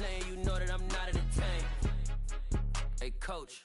letting you know that I'm not entertained. Hey, coach,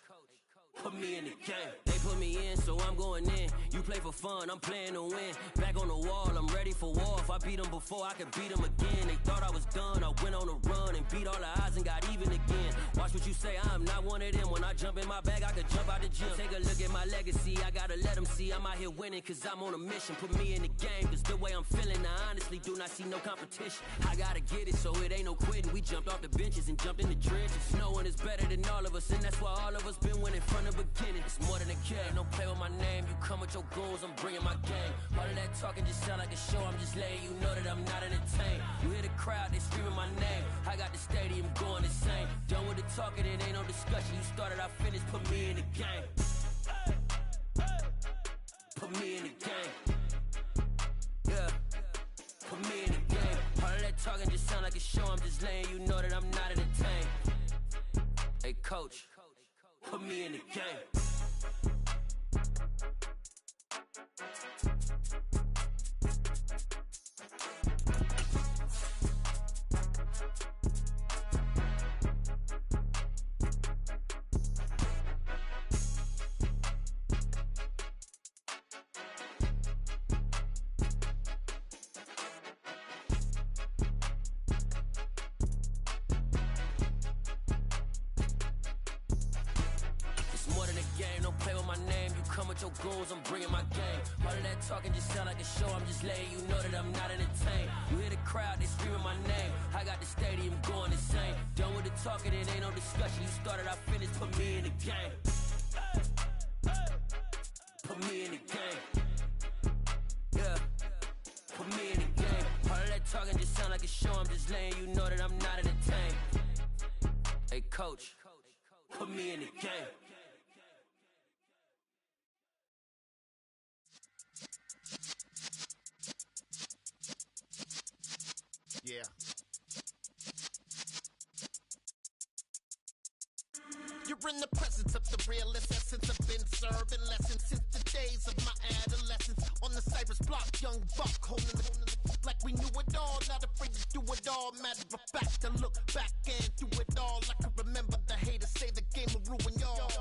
put me in the game. They put me in, so I'm going in. You play for fun, I'm playing to win. Back on the wall, I'm ready for war. If I beat them before, I could beat them again. They thought I was done, I went on a run and beat all the odds and got even again. Watch what you say, I'm not one of them. When I jump in my bag, I could jump out the gym. Take a look at my legacy, I gotta let them see I'm out here winning, cause I'm on a mission. Put me in the game, cause the way I'm feeling, I honestly do not see no competition. I gotta get it, so it ain't no quitting. We jumped off the benches and jumped in the trenches. No one is better than all of us, and that's why all of us been winning from the beginning. It's more than a game, don't play with my name. You come with your goons, I'm bringing my game. All of that talking just sound like a show, I'm just letting you know that I'm not entertained. You hear the crowd, they screaming my name. I got the stadium going insane. Done with the talking, it ain't no discussion. You started, I finished, put me in the game. Put me in the game. Yeah, put me in the game. All of that talking just sound like a show, I'm just letting you know that I'm not entertained. Hey coach, put me in the game. Your goons, I'm bringing my game. All of that talking just sound like a show, I'm just letting you know that I'm not entertained. You hear the crowd, they screaming my name. I got the stadium going insane. Done with the talking, it ain't no discussion. You started, I finished, put me in the game. Put me in the game. Yeah, put me in the game. All of that talking just sound like a show, I'm just letting you know that I'm not entertained. Hey coach, put me in the game. Yeah. You're in the presence of the realest essence. I've been serving lessons since the days of my adolescence. On the Cypress block, young buck holding the like we knew it all. Not afraid to do it all. Matter of fact, to look back and do it all. I can remember the haters say the game will ruin y'all.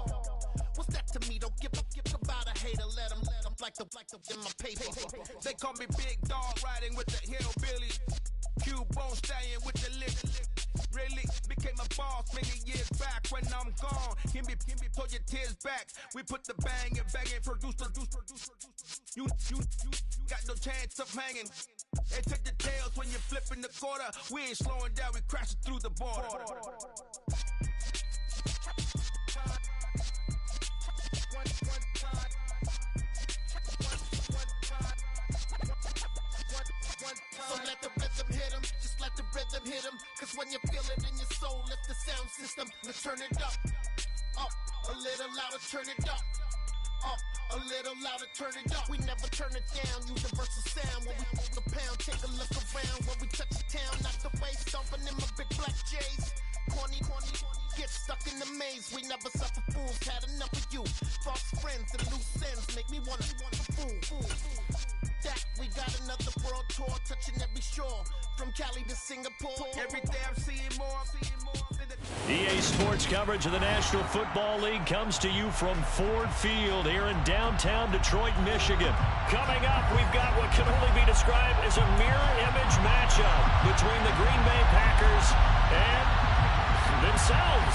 What's that to me? Don't give about a hater. Let them like the in my paper. They call me Big Dog, riding with the hillbillies. Q-Bone stallion with the lick. Really became a boss many years back. When I'm gone, give me pull your tears back. We put the bang and produce. You got no chance of hanging. And take the tails when you're flipping the quarter. We ain't slowing down, we crashing through the border. So let the rhythm hit him, just let the rhythm hit him. Cause when you feel it in your soul, lift the sound system. Let's turn it up, a little louder, turn it up, a little louder, turn it up. We never turn it down, universal sound. When we hold the pound, take a look around. When we touch the town, not the way, stomping in my big black J's. Corny, get stuck in the maze. We never suffer fools, had enough of you. False friends and loose ends make me wanna fool. That we got another world tour, touching every shore, from Cali to Singapore. Every day I'm seeing more. EA Sports coverage of the National Football League comes to you from Ford Field here in downtown Detroit, Michigan. Coming up, we've got what can only be described as a mirror image matchup between the Green Bay Packers and themselves.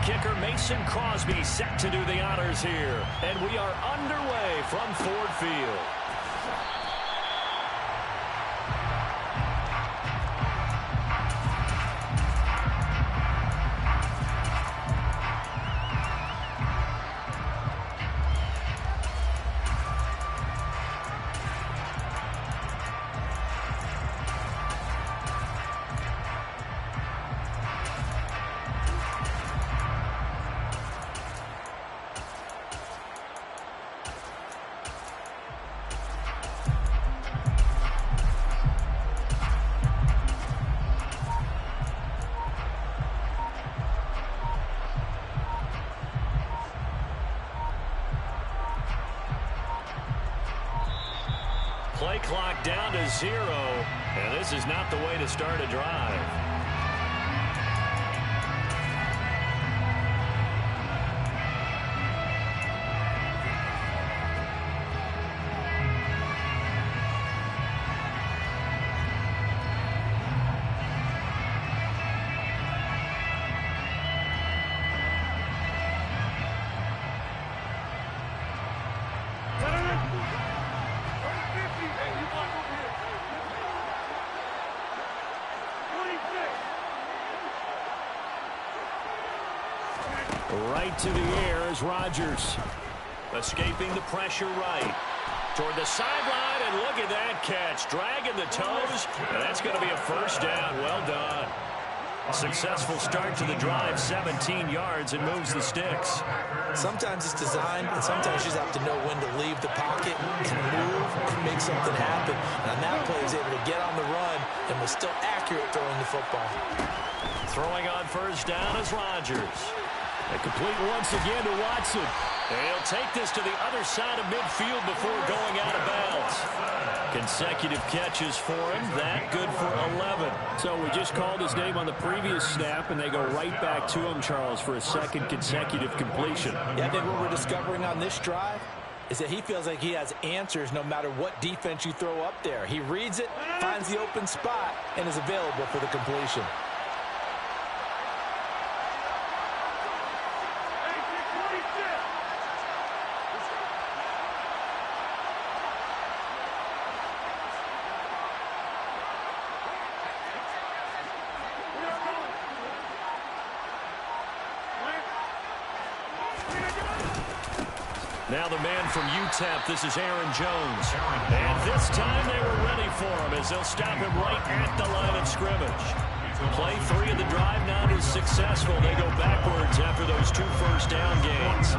Kicker Mason Crosby set to do the honors here. And we are underway from Ford Field. play clock down to 0, and this is not the way to start a drive. Right to the air is Rodgers. Escaping the pressure right. Toward the sideline, and look at that catch. Dragging the toes, and that's going to be a first down. Well done. A successful start to the drive, 17 yards, and moves the sticks. Sometimes it's designed, and sometimes you just have to know when to leave the pocket and move and make something happen. And on that play, he was able to get on the run and was still accurate throwing the football. Throwing on first down is Rodgers. A complete once again to Watson. And he'll take this to the other side of midfield before going out of bounds. Consecutive catches for him. That good for 11. So we just called his name on the previous snap, and they go right back to him, Charles, for a second consecutive completion. Yeah, I think what we're discovering on this drive is that he feels like he has answers no matter what defense you throw up there. He reads it, finds the open spot, and is available for the completion. Now the man from UTEP, this is Aaron Jones. And this time they were ready for him as they'll stop him right at the line of scrimmage. Play 3 of the drive not as successful. They go backwards after those 2 first down gains.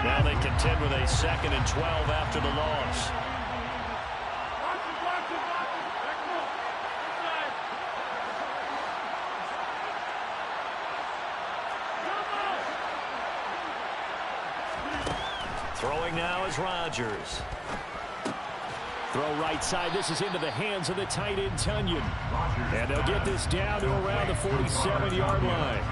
Now they contend with a 2nd and 12 after the loss. Throwing now is Rodgers. Throw right side. This is into the hands of the tight end, Tunyon. And they'll get this down to around the 47-yard line.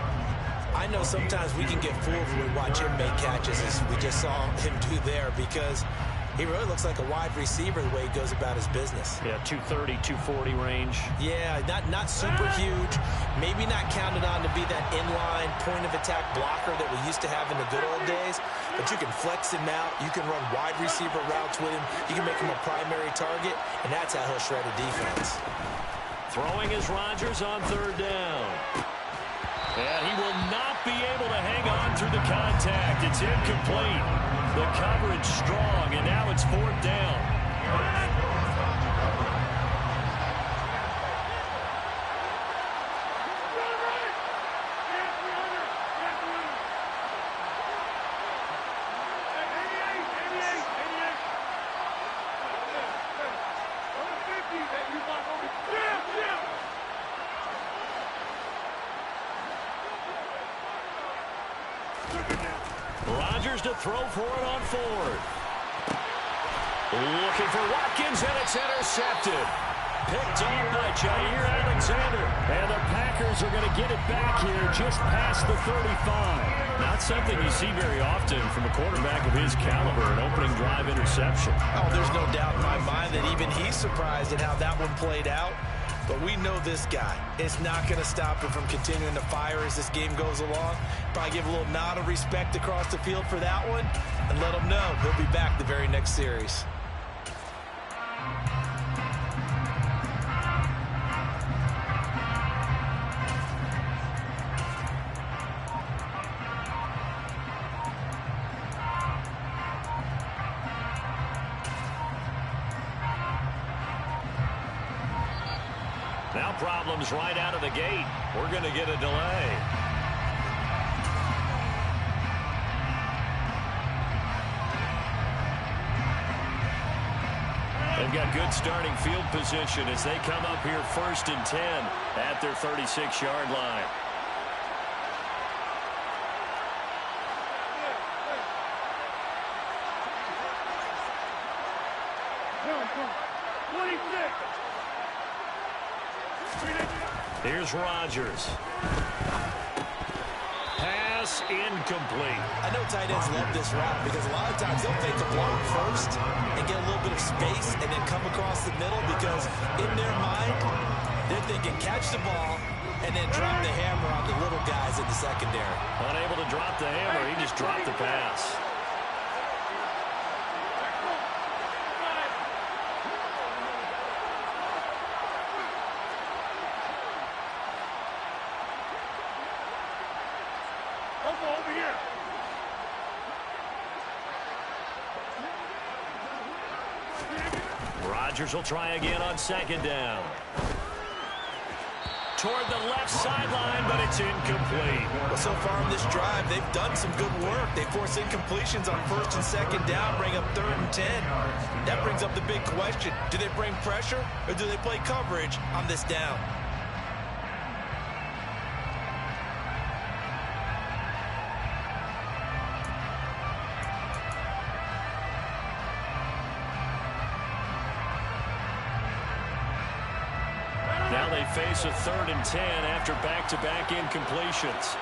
I know sometimes we can get fooled when we watch him make catches, as we just saw him do there, because he really looks like a wide receiver the way he goes about his business. Yeah, 230, 240 range. Yeah, not super huge. Maybe not counted on to be that inline point-of-attack blocker that we used to have in the good old days, but you can flex him out. You can run wide receiver routes with him. You can make him a primary target, and that's how he'll shred a defense. Throwing is Rodgers on 3rd down. And he will not be able to hang on through the contact. It's incomplete. The coverage strong, and now it's 4th down. Rodgers to throw for it on 4th. Looking for Watkins, and it's intercepted. Picked off by Jair Alexander. And the Packers are going to get it back here just past the 35. Not something you see very often from a quarterback of his caliber, an opening drive interception. Oh, there's no doubt in my mind that even he's surprised at how that one played out. But we know this guy. It's not going to stop him from continuing to fire as this game goes along. Probably give a little nod of respect across the field for that one and let him know he'll be back the very next series. Now problems right out of the gate. We're going to get a delay. They've got good starting field position as they come up here 1st and 10 at their 36-yard line. Here's Rodgers. Pass incomplete. I know tight ends love this route because a lot of times they'll fake the block first and get a little bit of space and then come across the middle because in their mind, they're thinking catch the ball and then drop the hammer on the little guys in the secondary. Unable to drop the hammer, he just dropped the pass. Rodgers will try again on 2nd down. Toward the left sideline, but it's incomplete. Well, so far on this drive, they've done some good work. They force incompletions on 1st and 2nd down, bring up 3rd and 10. That brings up the big question. Do they bring pressure or do they play coverage on this down? Now they face a 3rd and 10 after back-to-back incompletions.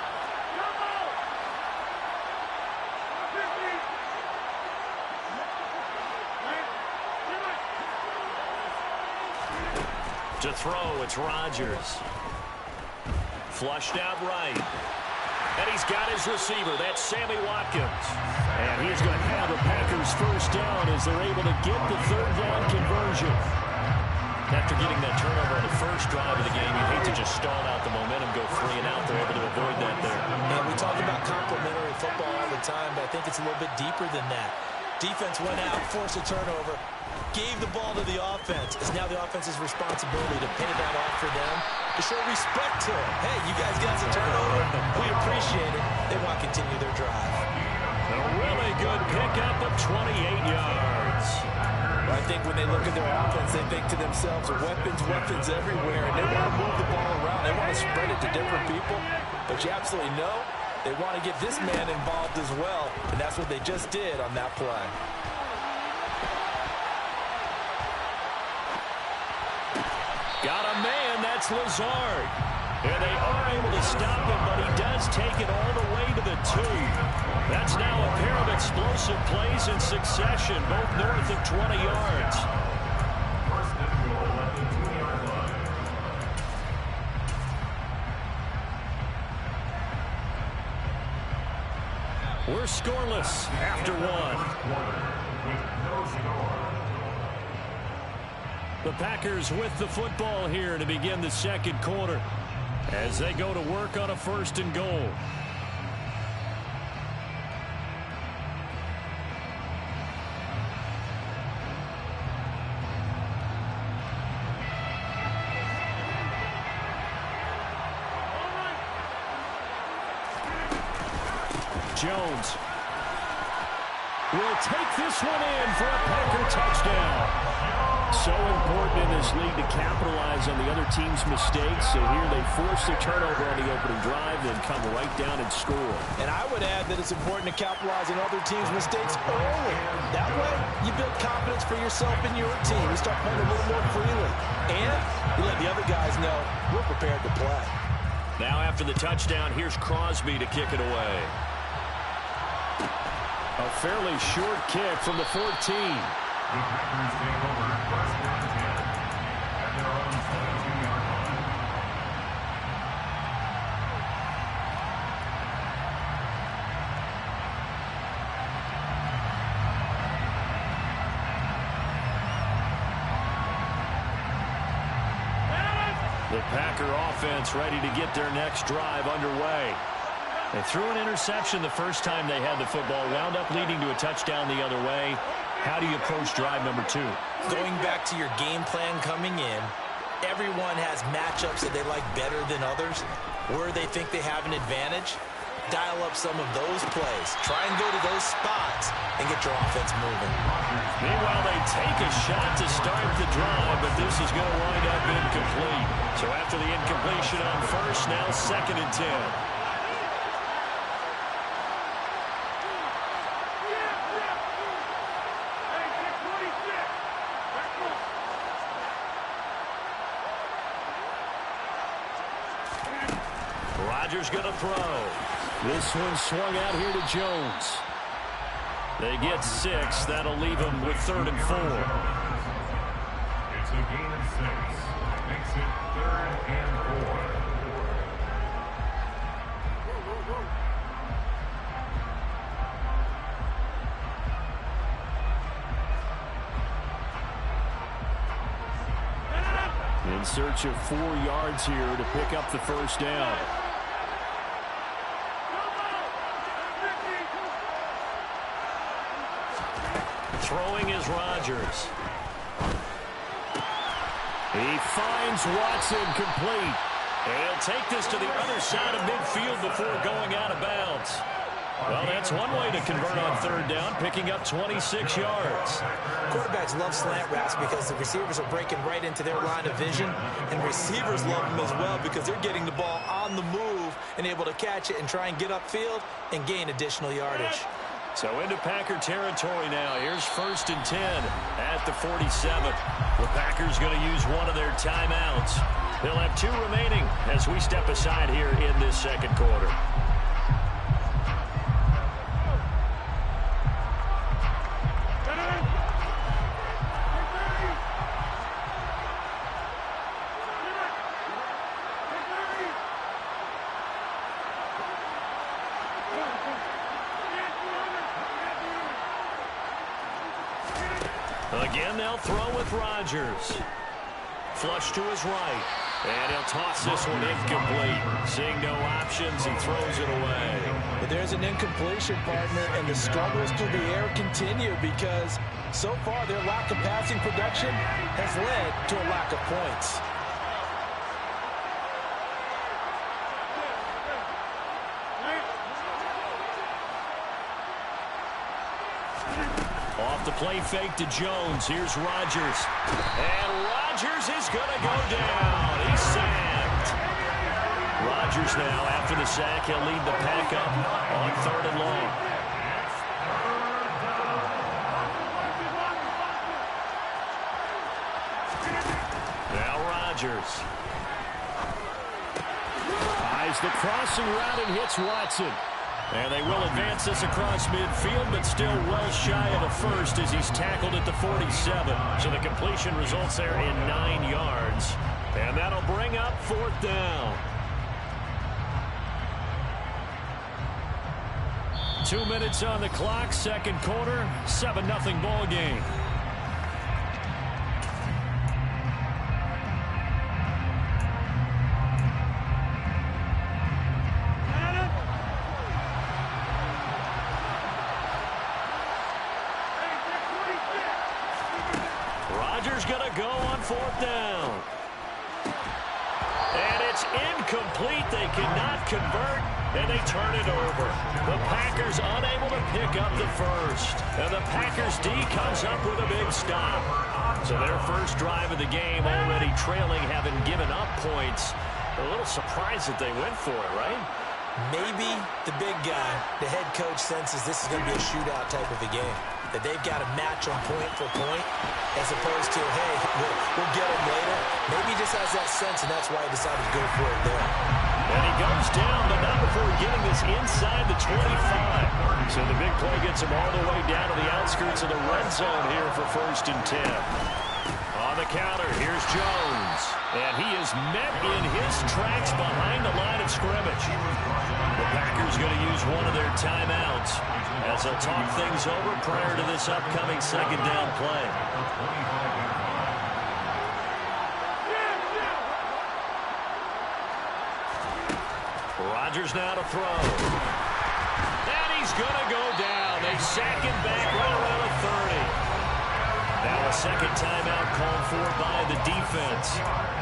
To throw, it's Rodgers. Flushed out right. And he's got his receiver. That's Sammy Watkins. And he's going to have the Packers 1st down as they're able to get the 3rd down conversion. After getting that turnover on the first drive of the game, you hate to just stall out the momentum, go 3 and out. They're able to avoid that there. And we talk about complementary football all the time, but I think it's a little bit deeper than that. Defense went out, forced a turnover, gave the ball to the offense. It's now the offense's responsibility to pay that off for them, to show respect to them. Hey, you guys got some turnover. We appreciate it. They want to continue their drive. A really good pickup of 28 yards. I think when they look at their offense, they think to themselves, weapons everywhere, and they want to move the ball around. They want to spread it to different people, but you absolutely know they want to get this man involved as well, and that's what they just did on that play. Got a man, that's Lazard. And they are able to stop him, but he does take it all the way to the 2. That's now a pair of explosive plays in succession, both north of 20 yards. We're scoreless after 1. The Packers with the football here to begin the 2nd quarter as they go to work on a 1st and goal. Jones will take this one in for a Packer touchdown. So important in this league to capitalize on the other team's mistakes. So here they force the turnover on the opening drive, then come right down and score. And I would add that it's important to capitalize on other teams' mistakes early. That way, you build confidence for yourself and your team. You start playing a little more freely. And you let the other guys know we're prepared to play. Now after the touchdown, here's Crosby to kick it away. A fairly short kick from the 14. The Packers take over first and 10 at their own 17-yard line. The Packer offense ready to get their next drive underway. They threw an interception the first time they had the football, wound up leading to a touchdown the other way. How do you approach drive number 2? Going back to your game plan coming in, everyone has matchups that they like better than others, where they think they have an advantage. dial up some of those plays. Try and go to those spots and get your offense moving. Meanwhile, they take a shot to start the drive, but this is going to wind up incomplete. So after the incompletion on first, now 2nd and 10. Rodgers going to throw. This one swung out here to Jones. They get 6. That'll leave them with 3rd and 4. It's a gain of 6. Makes it 3rd and 4. In search of 4 yards here to pick up the first down. Throwing is Rodgers. He finds Watson complete. And he'll take this to the other side of midfield before going out of bounds. Well, that's one way to convert on 3rd down, picking up 26 yards. Quarterbacks love slant routes because the receivers are breaking right into their line of vision, and receivers love them as well because they're getting the ball on the move and able to catch it and try and get upfield and gain additional yardage. So into Packer territory now. Here's 1st and 10 at the 47. The Packers going to use one of their timeouts. They'll have 2 remaining as we step aside here in this 2nd quarter. Again, they'll throw with Rodgers. Flush to his right. And he'll toss this one incomplete. Seeing no options, he throws it away. But there's an incompletion, partner, and the struggles through the air continue because so far their lack of passing production has led to a lack of points. Off the play fake to Jones. Here's Rodgers. And Rodgers is going to go down. He's sacked. Rodgers now, after the sack, he'll lead the pack up on 3rd and long. Now Rodgers. Eyes the crossing route and hits Watson. And they will advance this across midfield, but still well shy of the first as he's tackled at the 47. So the completion results there in 9 yards. And that'll bring up 4th down. 2 minutes on the clock, 2nd quarter, 7-0 ball game. Rodgers going to go on 4th down. And it's incomplete. They cannot convert, and they turn it over. The Packers unable to pick up the first. And the Packers D comes up with a big stop. So their first drive of the game already trailing, having given up points. A little surprised that they went for it, right? Maybe the big guy, the head coach, senses this is going to be a shootout type of a game. That they've got to match them point for point as opposed to, hey, we'll get them later. Maybe he just has that sense, and that's why he decided to go for it there. And he goes down, but not before getting this inside the 25. So the big play gets him all the way down to the outskirts of the red zone here for 1st and 10. On the counter, here's Jones. And he is met in his tracks behind the line of scrimmage. The Packers going to use one of their timeouts as they'll talk things over prior to this upcoming 2nd down play. Rodgers now to throw. And he's going to go down. They sack him back right around the 30. Now a 2nd timeout called for by the defense.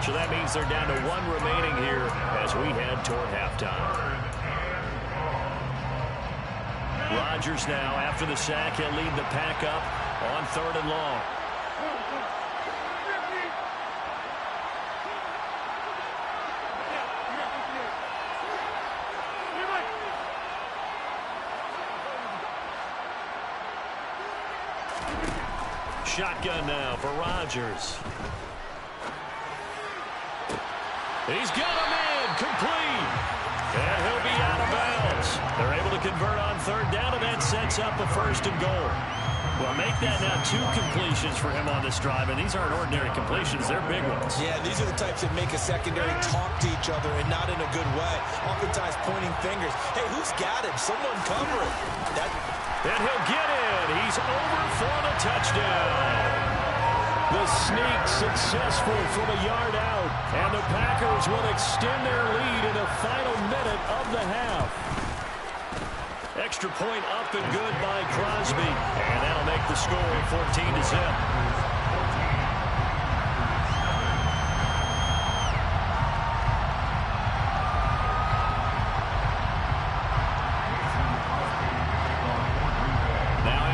So that means they're down to 1 remaining here as we head toward halftime. Rodgers now, after the sack, he'll lead the pack up on 3rd and long. Shotgun now for Rodgers. He's got him in, complete. And he'll be out of bounds. They're able to convert on 3rd down, and that sets up a 1st and goal. Well, make that now 2 completions for him on this drive, and these aren't ordinary completions. They're big ones. Yeah, these are the types that make a secondary talk to each other, and not in a good way. Oftentimes pointing fingers. Hey, who's got him? Someone cover it. And he'll get in. He's over for the touchdown. The sneak successful from a yard out. And the Packers will extend their lead in the final minute of the half. Extra point up and good by Crosby. And that'll make the score 14-0.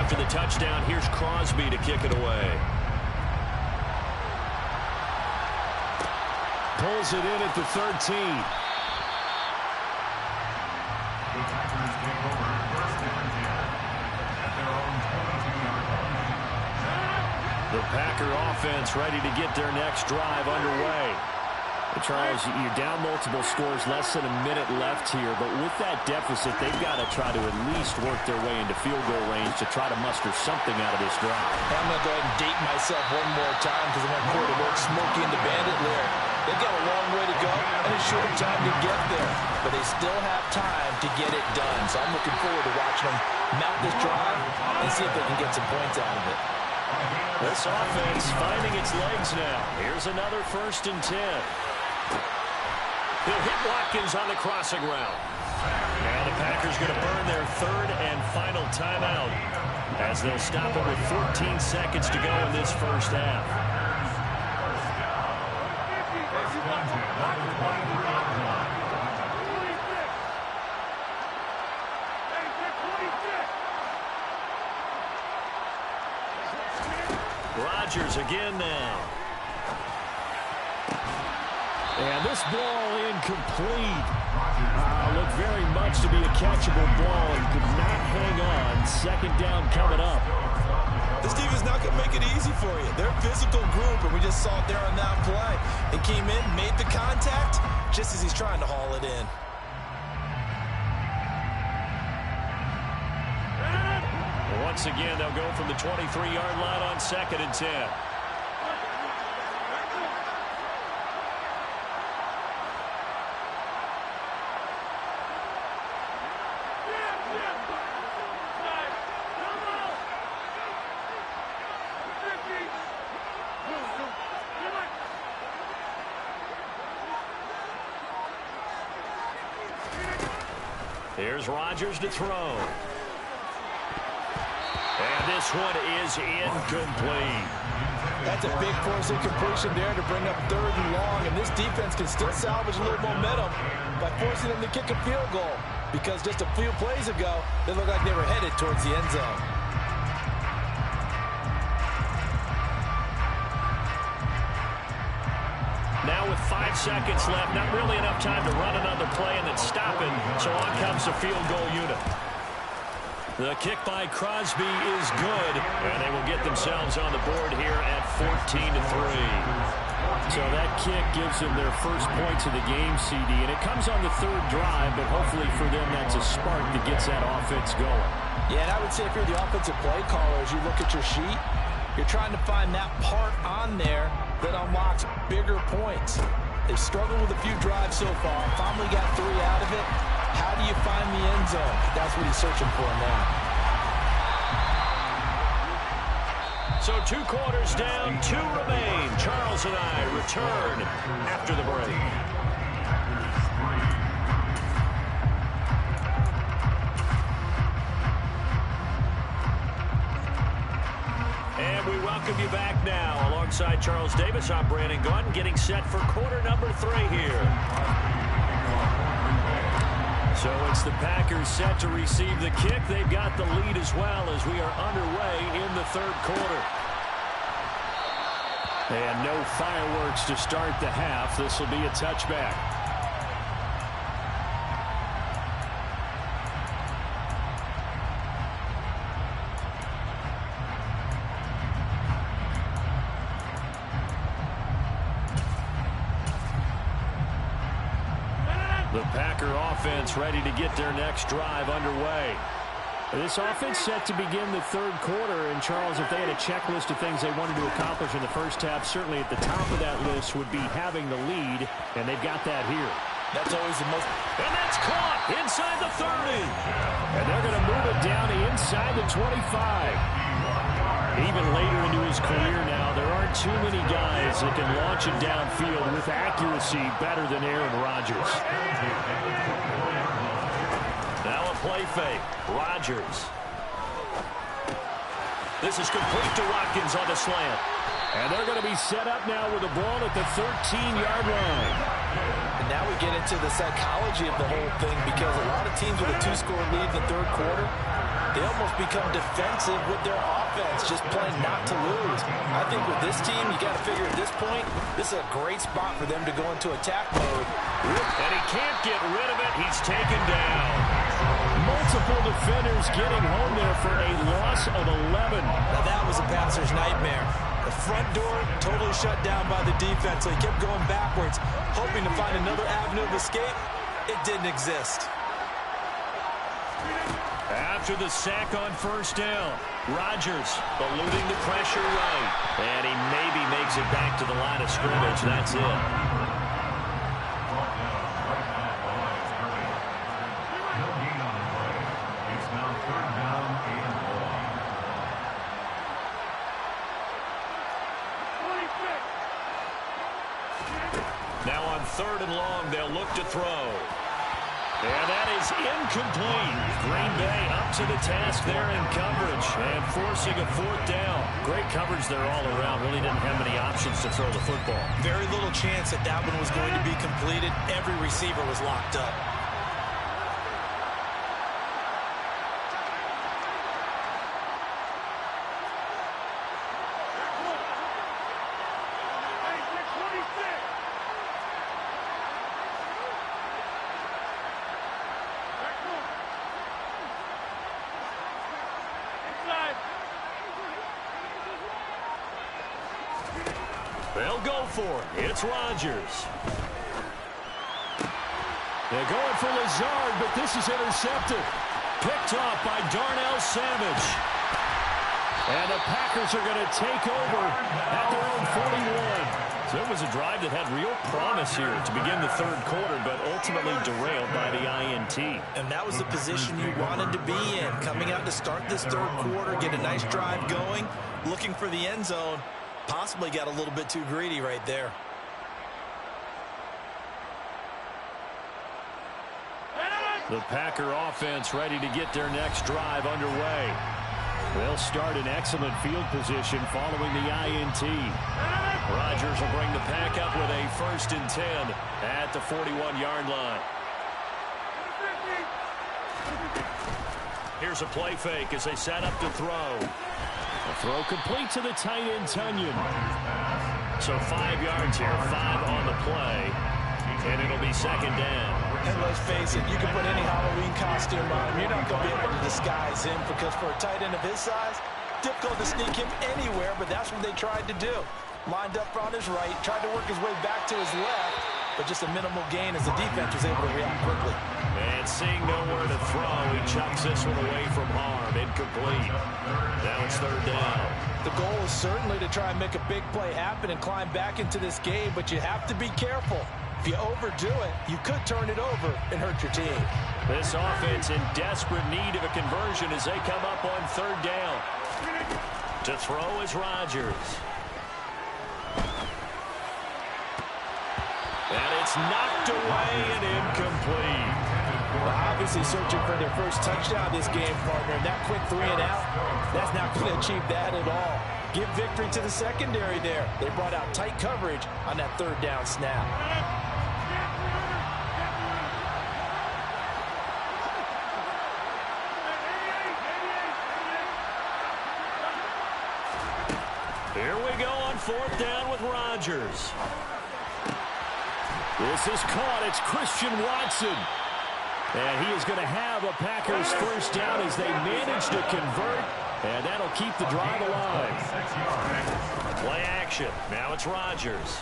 After the touchdown, here's Crosby to kick it away. Pulls it in at the 13. The Packers take over 1st and 10 at their own 22-yard line. The Packer offense ready to get their next drive underway. Charles, you're down multiple scores, less than a minute left here, but with that deficit, they've got to try to at least work their way into field goal range to try to muster something out of this drive. I'm going to go ahead and date myself one more time because I'm going to quote Old Smokey and the Bandit lyric. They've got a long way to go and a short time to get there, but they still have time to get it done. So I'm looking forward to watching them mount this drive and see if they can get some points out of it. This offense finding its legs now. Here's another 1st and 10. He'll hit Watkins on the crossing route. Now the Packers going to burn their 3rd and final timeout as they'll stop it with 14 seconds to go in this first half. Rodgers again now. And this ball incomplete. Looked very much to be a catchable ball and could not hang on. 2nd down coming up. This defense not going to make it easy for you. They're a physical group, and we just saw it there on that play. And came in, made the contact, just as he's trying to haul it in. Once again, they'll go from the 23-yard line on 2nd and 10. Here's Rodgers to throw. And this one is incomplete. That's a big force incompletion there to bring up 3rd and long, and this defense can still salvage a little momentum by forcing them to kick a field goal, because just a few plays ago, they looked like they were headed towards the end zone. Now with 5 seconds left, not really enough time to run another play and then stop it, so on comes the field goal unit. The kick by Crosby is good, and they will get themselves on the board here at 14-3. So that kick gives them their first points of the game, CD, and it comes on the 3rd drive, but hopefully for them that's a spark that gets that offense going. Yeah, and I would say if you're the offensive play caller, as you look at your sheet, you're trying to find that part on there that unlocks bigger points. They've struggled with a few drives so far, finally got 3 out of it. How do you find the end zone? That's what he's searching for now. So 2 quarters down, 2 remain. Charles and I return after the break. And we welcome you back now. Alongside Charles Davis, I'm Brandon Gaudin, getting set for quarter number 3 here. So it's the Packers set to receive the kick. They've got the lead as well as we are underway in the third quarter. And no fireworks to start the half. This will be a touchback. The Packer offense ready to get their next drive underway. This offense set to begin the third quarter. And, Charles, if they had a checklist of things they wanted to accomplish in the first half, certainly at the top of that list would be having the lead, and they've got that here. That's always the most... And that's caught inside the 30. And they're going to move it down to inside the 25. Even later into his career now, there aren't too many guys that can launch it downfield with accuracy better than Aaron Rodgers. Now a play fake. Rodgers. This is complete to Watkins on the slant. And they're going to be set up now with the ball at the 13-yard line. And now we get into the psychology of the whole thing, because a lot of teams with a 2-score lead in the third quarter, they almost become defensive with their offense, just playing not to lose. I think with this team, you got to figure at this point, this is a great spot for them to go into attack mode. And he can't get rid of it. He's taken down. Multiple defenders getting home there for a loss of 11. Now that was a passer's nightmare. The front door totally shut down by the defense, so he kept going backwards, hoping to find another avenue of escape. It didn't exist. After the sack on first down, Rodgers eluding the pressure right. And he maybe makes it back to the line of scrimmage. That's it. Now on third and long, they'll look to throw. And that is incomplete. Green Bay up to the task there in coverage and forcing a fourth down. Great coverage there all around. Really didn't have many options to throw the football. Very little chance that that one was going to be completed. Every receiver was locked up. They'll go for it. It's Rodgers. They're going for Lazard, but this is intercepted. Picked off by Darnell Savage. And the Packers are going to take over at their own 41. So it was a drive that had real promise here to begin the third quarter, but ultimately derailed by the INT. And that was the position you wanted to be in. Coming out to start this third quarter, get a nice drive going, looking for the end zone. Possibly got a little bit too greedy right there. The Packer offense ready to get their next drive underway. They'll start in excellent field position following the INT. Rodgers will bring the Pack up with a 1st and 10 at the 41-yard line. Here's a play fake as they set up to throw. A throw complete to the tight end, Tunyon. So 5 yards here, 5 on the play, and it'll be 2nd down. And let's face it, you can put any Halloween costume on him. You're not going to be able to disguise him, because for a tight end of his size, difficult to sneak him anywhere, but that's what they tried to do. Lined up on his right, tried to work his way back to his left, but just a minimal gain as the defense was able to react quickly. And seeing nowhere to throw, he chucks this one away from harm. Incomplete. Now it's 3rd down. The goal is certainly to try and make a big play happen and climb back into this game, but you have to be careful. If you overdo it, you could turn it over and hurt your team. This offense in desperate need of a conversion as they come up on 3rd down. To throw is Rodgers. And it's knocked away and incomplete. Well, obviously searching for their first touchdown this game, partner. And that quick 3 and out, that's not going to achieve that at all. Give victory to the secondary there. They brought out tight coverage on that 3rd down snap. Here we go on 4th down with Rodgers. This is caught. It's Christian Watson. And he is going to have a Packers first down as they manage to convert. And that'll keep the drive alive. Play action. Now it's Rodgers.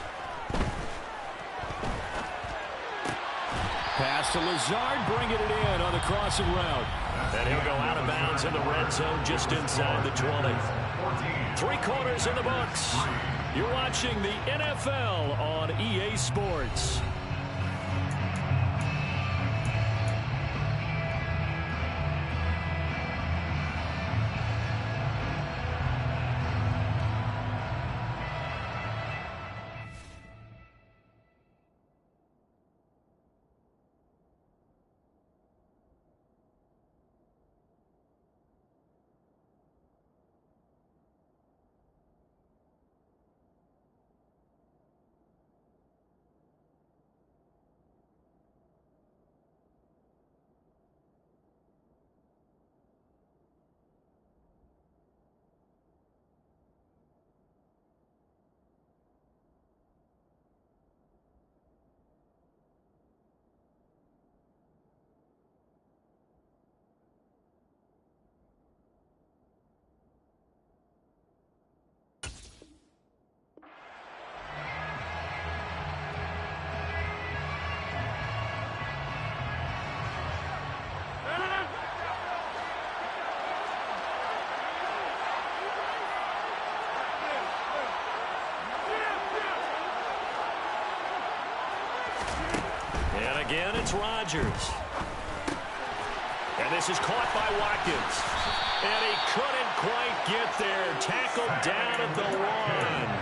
Pass to Lazard, bringing it in on the crossing route. And he'll go out of bounds in the red zone just inside the 20. 3 quarters in the books. You're watching the NFL on EA Sports. Again, it's Rodgers. And this is caught by Watkins. And he couldn't quite get there. Tackled down at the 1.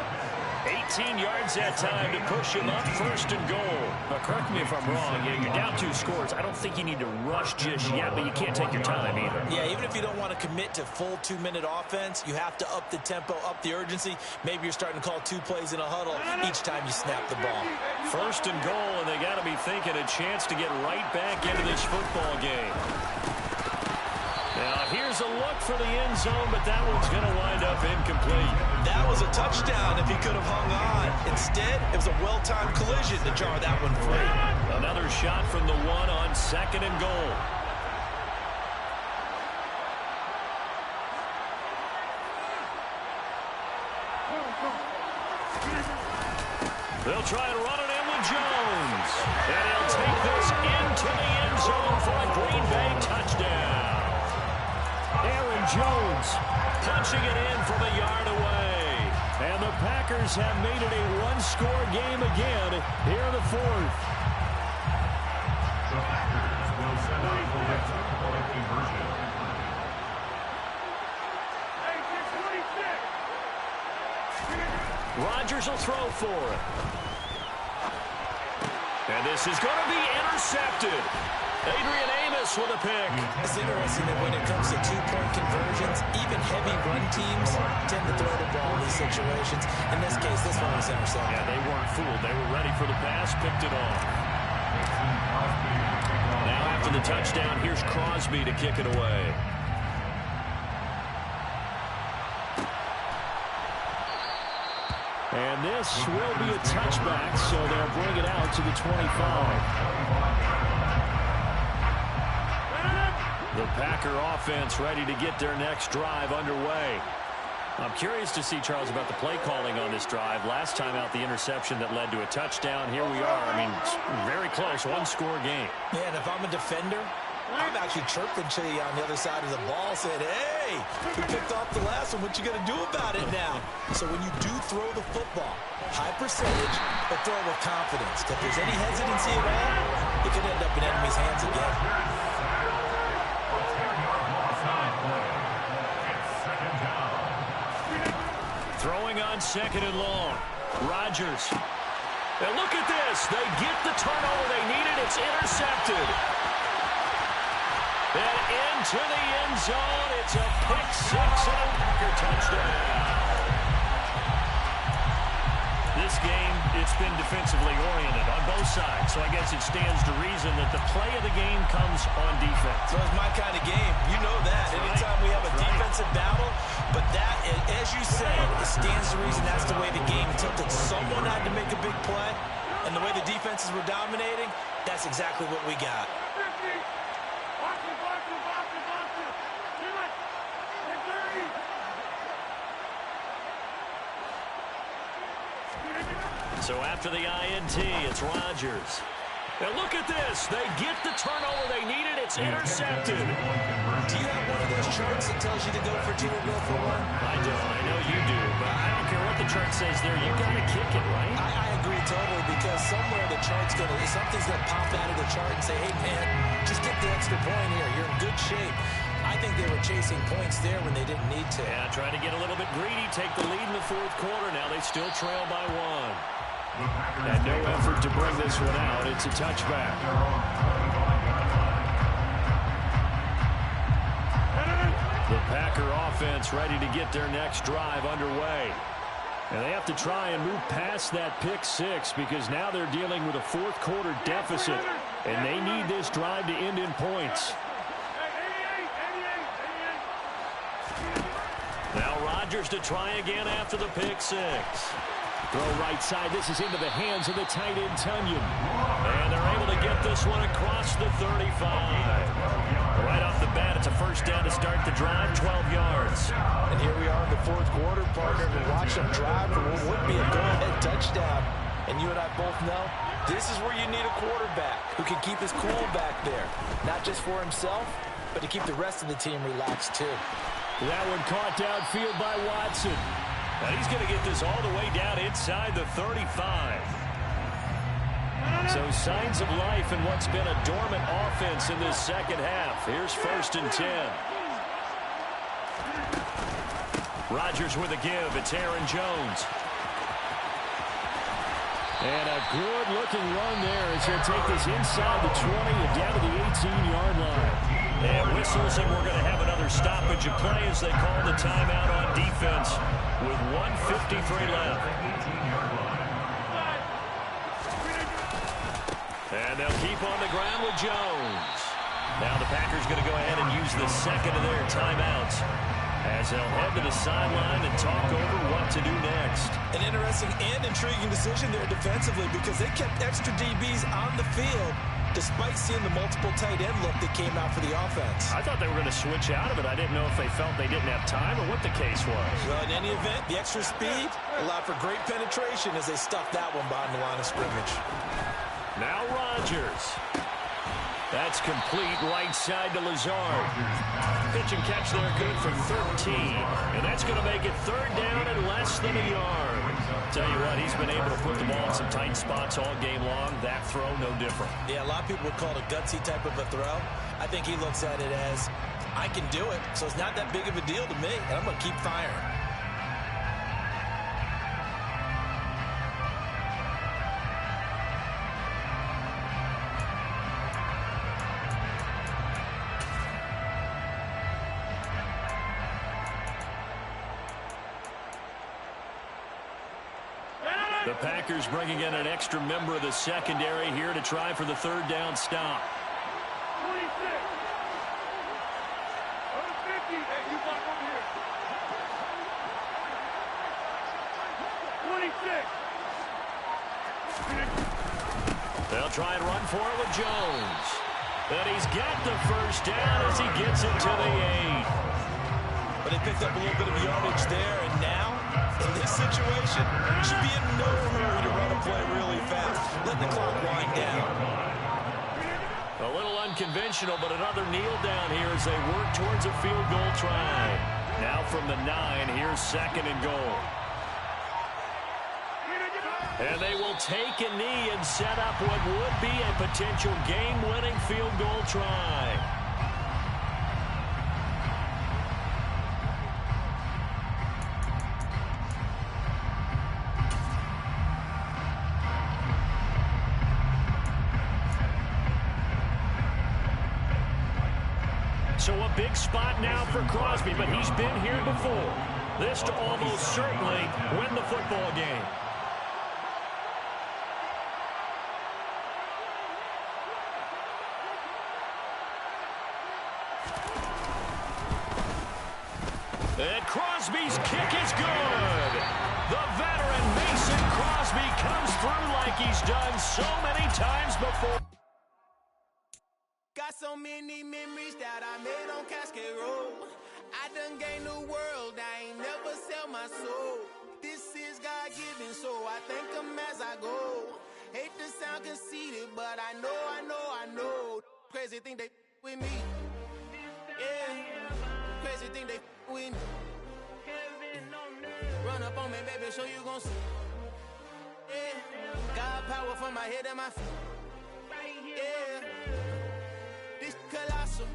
18 yards that time to push him up 1st and goal. But correct me if I'm wrong. Yeah, you're down 2 scores. I don't think you need to rush just yet, but you can't take your time either. Yeah, even if you don't want to commit to full 2-minute offense, you have to up the tempo, up the urgency. Maybe you're starting to call 2 plays in a huddle each time you snap the ball. 1st and goal, and they got to be thinking a chance to get right back into this football game. Now, here's a look for the end zone, but that one's going to wind up incomplete. That was a touchdown if he could have hung on. Instead, it was a well-timed collision to jar that one free. Another shot from the 1 on 2nd and goal. They'll try and run it in with Jones. And he'll take this into the end zone for a Green Bay touchdown. Aaron Jones punching it in from a yard away. And the Packers have made it a 1-score game again here in the 4th. The Packers will send out for the 2-point conversion. Rodgers will throw for it. And this is going to be intercepted. Adrian Amos with a pick. It's interesting that when it comes to 2-point conversions, even heavy run teams tend to throw the ball in these situations. In this case, this one was intercepted. Yeah, they weren't fooled. They were ready for the pass, picked it off. Now after the touchdown, here's Crosby to kick it away. And this will be a touchback, so they'll bring it out to the 25. The Packer offense ready to get their next drive underway. I'm curious to see, Charles, about the play calling on this drive. Last time out, the interception that led to a touchdown. Here we are. I mean, it's very close, 1-score game. Yeah, and if I'm a defender, I'm actually chirping to you on the other side of the ball, saying, hey, we picked off the last one. What you going to do about it now? So when you do throw the football, high percentage, but throw with confidence. If there's any hesitancy at all, it could end up in enemy's hands again. Throwing on 2nd and long. Rodgers. And look at this. They get the turnover they needed. It's intercepted. And into the end zone. It's a pick 6 and a Packer touchdown. This game, it's been defensively oriented on both sides. So I guess it stands to reason that the play of the game comes on defense. So it's my kind of game. You know that. Anytime we have a defensive battle, but that as you say, it stands to reason that's the way the game tilted. Someone had to make a big play, and the way the defenses were dominating, that's exactly what we got. So after the INT, it's Rodgers. And look at this. They get the turnover they needed. It's intercepted. Do you have one of those charts that tells you to go for two or go for one? I don't. I know you do. But I don't care what the chart says there. You got to kick it, right? I agree totally, because somewhere the chart's going to, something's going to pop out of the chart and say, hey, man, just get the extra point here. You're in good shape. I think they were chasing points there when they didn't need to. Yeah, trying to get a little bit greedy, take the lead in the fourth quarter. Now they still trail by one. And no effort to bring this one out. It's a touchback. The Packer offense ready to get their next drive underway. And they have to try and move past that pick six, because now they're dealing with a fourth quarter deficit. And they need this drive to end in points. Now Rodgers to try again after the pick six. Throw right side. This is into the hands of the tight end, Tunyon. And they're able to get this one across the 35. Right off the bat, it's a first down to start the drive, 12 yards. And here we are in the fourth quarter, partner. We watch them drive for what would be a go-ahead touchdown. And you and I both know this is where you need a quarterback who can keep his cool back there. Not just for himself, but to keep the rest of the team relaxed too. That one caught downfield by Watson. And he's going to get this all the way down inside the 35. So signs of life in what's been a dormant offense in this second half. Here's 1st and 10. Rodgers with a give. It's Aaron Jones. And a good-looking run there as he'll take this inside the 20 and down to the 18-yard line. And whistles, and we're going to have another stoppage of play as they call the timeout on defense with 1:53 left. And they'll keep on the ground with Jones. Now the Packers going to go ahead and use the second of their timeouts as they'll head to the sideline and talk over what to do next. An interesting and intriguing decision there defensively, because they kept extra DBs on the field despite seeing the multiple tight end look that came out for the offense. I thought they were going to switch out of it. I didn't know if they felt they didn't have time or what the case was. Well, in any event, the extra speed allowed for great penetration as they stuffed that one behind the line of scrimmage. Now Rodgers. That's complete right side to Lazard. Pitch and catch there good for 13. And that's going to make it third down and less than a yard. Tell you what, he's been able to put the ball in some tight spots all game long. That throw, no different. Yeah, a lot of people would call it a gutsy type of a throw. I think he looks at it as, I can do it, so it's not that big of a deal to me, and I'm going to keep firing. The Packers bringing in an extra member of the secondary here to try for the third down stop. 26. Over 50. Hey, you block over here. 26. They'll try and run for it with Jones. And he's got the first down as he gets it to the 8. But they picked up a little bit of yardage there, and now, in this situation, should be in no hurry to run a play really fast. Let the clock wind down. A little unconventional, but another kneel down here as they work towards a field goal try. Now from the 9, here's 2nd and goal. And they will take a knee and set up what would be a potential game-winning field goal try. So a big spot now for Crosby, but he's been here before. This to almost certainly win the football game. And Crosby's kick he's done so many times before. Got so many memories that I made on Cascade Road. I done gained the world, I ain't never sell my soul. This is God-given, so I thank him as I go. Hate to sound conceited, but I know. Crazy thing they with me. Yeah, crazy thing they with me. Run up on me, baby, show you gon' see. Yeah, God power from my head and my feet. Yeah, this colossal.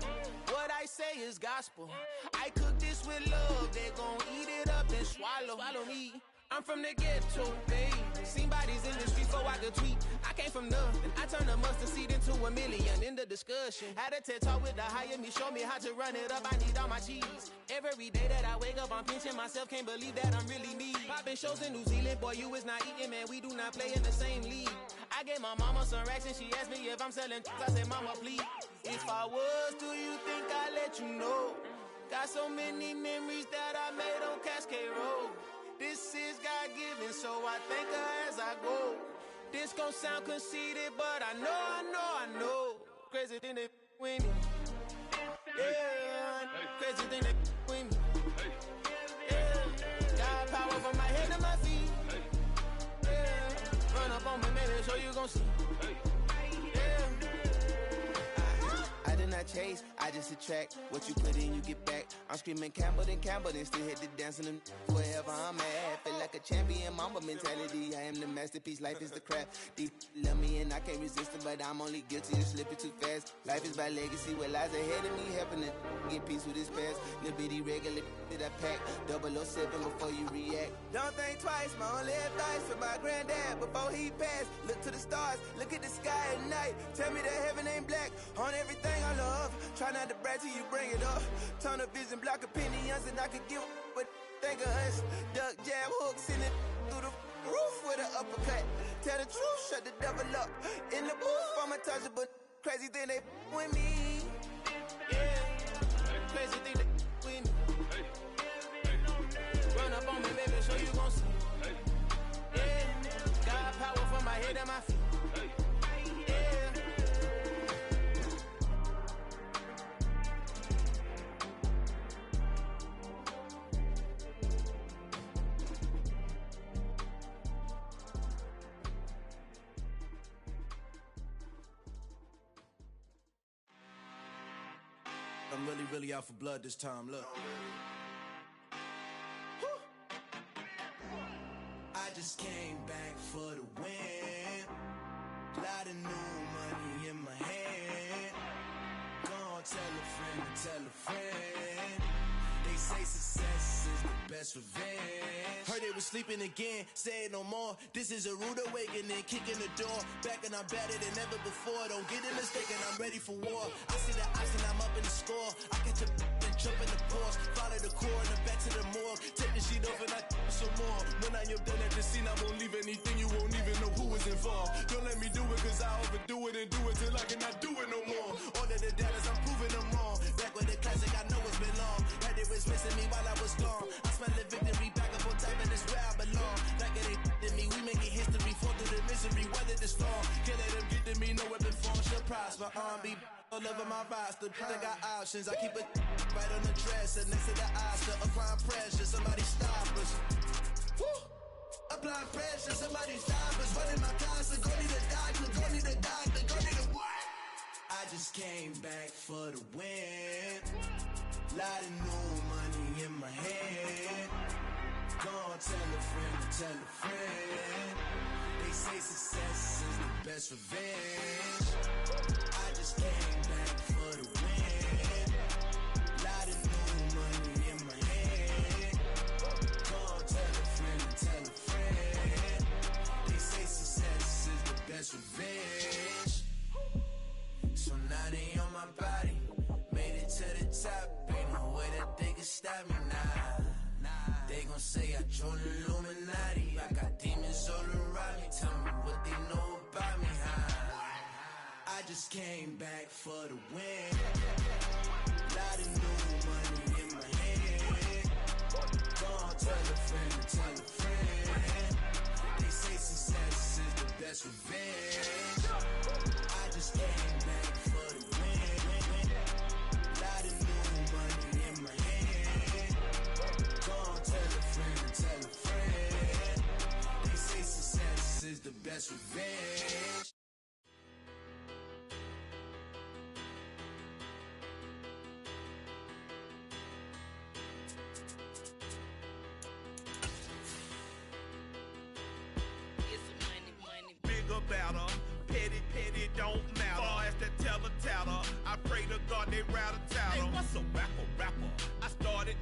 What I say is gospel. I cook this with love, they gon' eat it up and swallow me. I'm from the ghetto, babe. Seen bodies in the streets so I could tweet. I came from nothing. I turned a mustard seed into $1 million in the discussion. Had a TED talk with the higher me, show me how to run it up. I need all my cheese. Every day that I wake up, I'm pinching myself. Can't believe that I'm really me. Popping shows in New Zealand, boy, you is not eating, man. We do not play in the same league. I gave my mama some racks and she asked me if I'm selling. I said, mama, please. If I was, do you think I'd let you know? Got so many memories that I made on Cascade Road. This is God-given, so I thank her as I go. This gon' sound conceited, but I know. Crazy thing they with me. Yeah, crazy thing they with me. Yeah, God power from my head to my feet. Yeah, run up on me, baby, so you gon' see. I did not chase, I just attract. What you put in, you get back. I'm screaming Campbell, then still hit the dancing and wherever I'm at. Feel like a champion, mamba mentality. I am the masterpiece, life is the craft. Deep love me and I can't resist it, but I'm only guilty of slipping too fast. Life is by legacy, what lies ahead of me, helping to get peace with his past. Little bitty regular that I pack, 007 before you react. Don't think twice, my only advice for my granddad before he passed. Look to the stars, look at the sky at night. Tell me that heaven ain't black on everything I love. Try not to brag till you bring it up. Turn of vision, block opinions, and I could give what think of us. Duck, jab, hooks in it through the roof with an uppercut. Tell the truth, shut the devil up. In the booth, I'm untouchable. Crazy thing they with me. Yeah, crazy thing they with me. Run up on me, baby, so you gon' see. Yeah, God power from my head and my feet. I'm really out for blood this time, look. I just came back for the win. Lot of new money in my hand. Gonna tell a friend. They say success is the best revenge. Heard they was sleeping again, say it no more. This is a rude awakening, kicking the door. Back and I'm better than ever before. Don't get it mistaken, I'm ready for war. I see the ice and I'm up in the score. I catch a and jump in the Porsche. Follow the core and the back to the morgue. Take the sheet off and I some more. When I am done at the scene, I won't leave anything. You won't even know who is involved. Don't let me do it cause I overdo it and do it till I cannot do it no more. All of the doubters, I'm proving them wrong. Back with the classic, I know it's been long. Had it was missing me while I was gone. I smell the victory back up on top and it's where I belong. Like it ain't to me, we making history. Fall through the misery, weather the storm. Can't let them get to me, no weapon form shall prosper. Be all over my roster, I got options. I keep it right on the dresser, next to the Oscar. Applying pressure, somebody stop us. Woo! Applying pressure, somebody stop us. Running my closet, go need a doctor, go need a doctor, go need a what? I just came back for the win. Lot of new money in my hand. Gonna tell a friend. They say success is the best revenge. I just came back for the win. Lot of new money in my hand. Gonna tell a friend. They say success is the best revenge. So now they on my body. Made it to the top. Ain't no way that they can stop me now. They gon' say I joined the Illuminati. I got demons all around me. Tell me what they know about me, I just came back for the win. Lot of new money in my hand. Gonna tell a friend. They say success is the best revenge.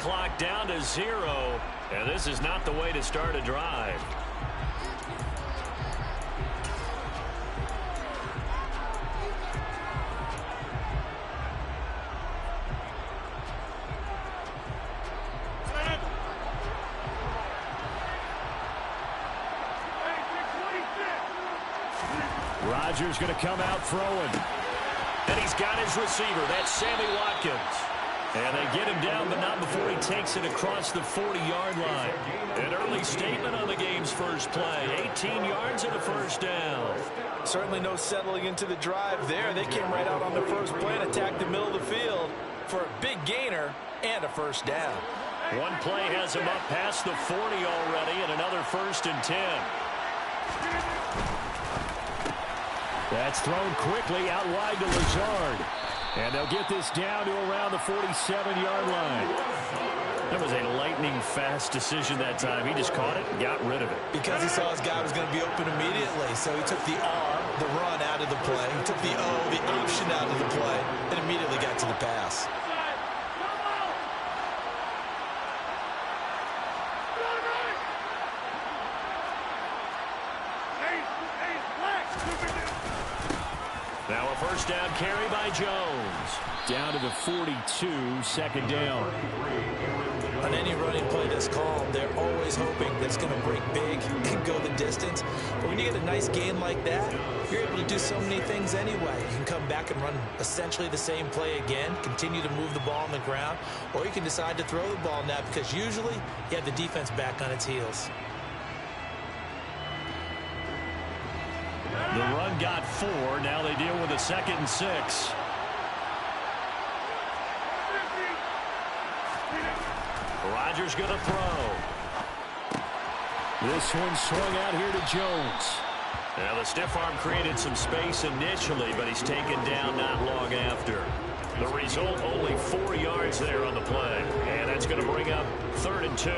clock down to 0. And this is not the way to start a drive. Rodgers going to come out throwing. And he's got his receiver. That's Sammy Watkins. And they get him down, but not before he takes it across the 40-yard line. An early statement on the game's first play. 18 yards and a first down. Certainly no settling into the drive there. They came right out on the first play and attacked the middle of the field for a big gainer and a first down. One play has him up past the 40 already, and another 1st and 10. That's thrown quickly out wide to Lazard. And they'll get this down to around the 47-yard line. That was a lightning-fast decision that time. He just caught it and got rid of it. Because he saw his guy was going to be open immediately. So he took the R, the run, out of the play. He took the O, the option, out of the play, and immediately got to the pass. Now a first down carry by Jones. Down to the 42, 2nd down. On any running play that's called, they're always hoping that it's going to break big and go the distance. But when you get a nice gain like that, you're able to do so many things anyway. You can come back and run essentially the same play again, continue to move the ball on the ground, or you can decide to throw the ball now because usually you have the defense back on its heels. The run got 4. Now they deal with a 2nd and 6. Rodgers going to throw. This one swung out here to Jones. Now the stiff arm created some space initially, but he's taken down not long after. The result, only 4 yards there on the play. And that's going to bring up 3rd and 2.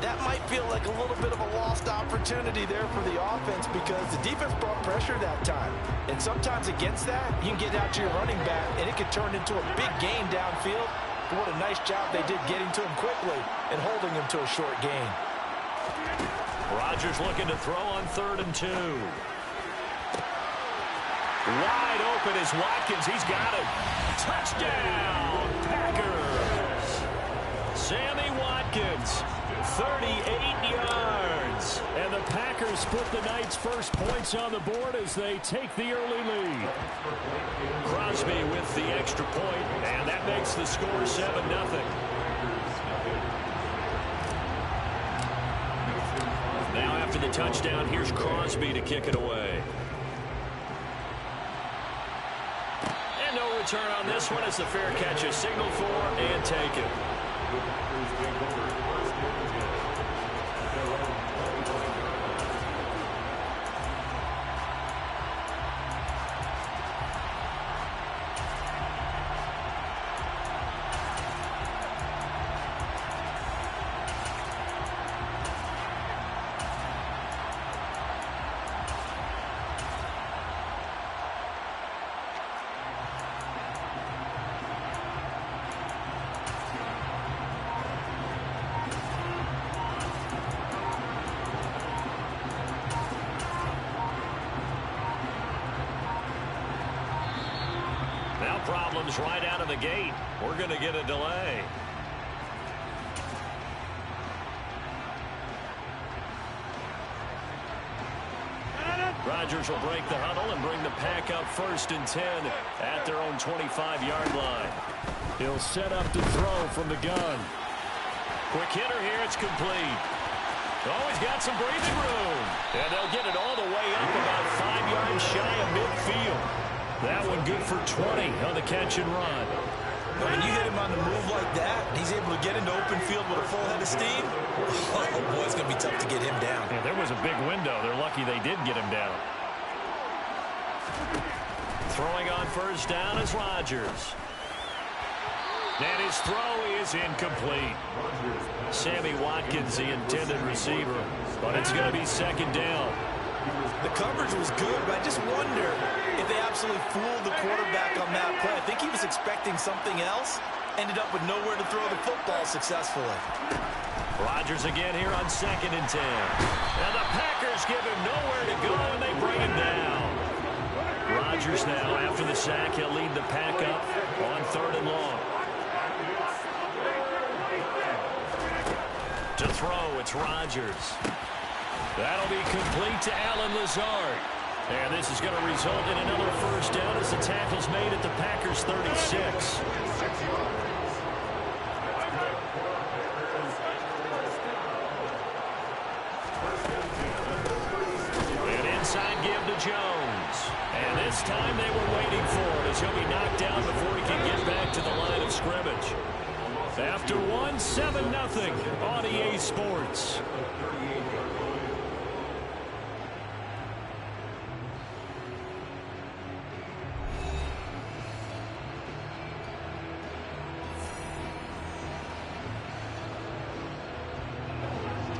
That might feel like a little bit of a lost opportunity there for the offense because the defense brought pressure that time. And sometimes against that, you can get out to your running back, and it could turn into a big gain downfield. But what a nice job they did getting to him quickly and holding him to a short gain. Rodgers looking to throw on 3rd and 2. Wide open is Watkins. He's got it. Touchdown, Packers. Sammy Watkins, 38 yards. And the Packers put the night's first points on the board as they take the early lead. Crosby with the extra point, and that makes the score 7-0. Now after the touchdown, here's Crosby to kick it away. And no return on this one as the fair catch is signaled for and taken. Problems right out of the gate. We're going to get a delay. Rodgers will break the huddle and bring the Pack up 1st and 10 at their own 25-yard line. He'll set up to throw from the gun. Quick hitter here. It's complete. Oh, he's got some breathing room. And they'll get it all the way up about 5 yards shy of midfield. That one good for 20 on the catch and run. When you hit him on the move like that, he's able to get into open field with a full head of steam. Oh, boy, it's going to be tough to get him down. Yeah, there was a big window. They're lucky they did get him down. Throwing on 1st down is Rodgers. And his throw is incomplete. Sammy Watkins, the intended receiver. But it's going to be 2nd down. The coverage was good, but I just wonder if they absolutely fooled the quarterback on that play. I think he was expecting something else, ended up with nowhere to throw the football successfully. Rodgers again here on 2nd and 10. And the Packers give him nowhere to go, and they bring him down. Rodgers now, after the sack, he'll lead the pack up on 3rd and long. To throw, it's Rodgers. That'll be complete to Allen Lazard. And this is going to result in another first down as the tackle's made at the Packers' 36. An inside give to Jones. And this time they were waiting for it as he'll be knocked down before he can get back to the line of scrimmage. After 1, 7-0 on EA Sports.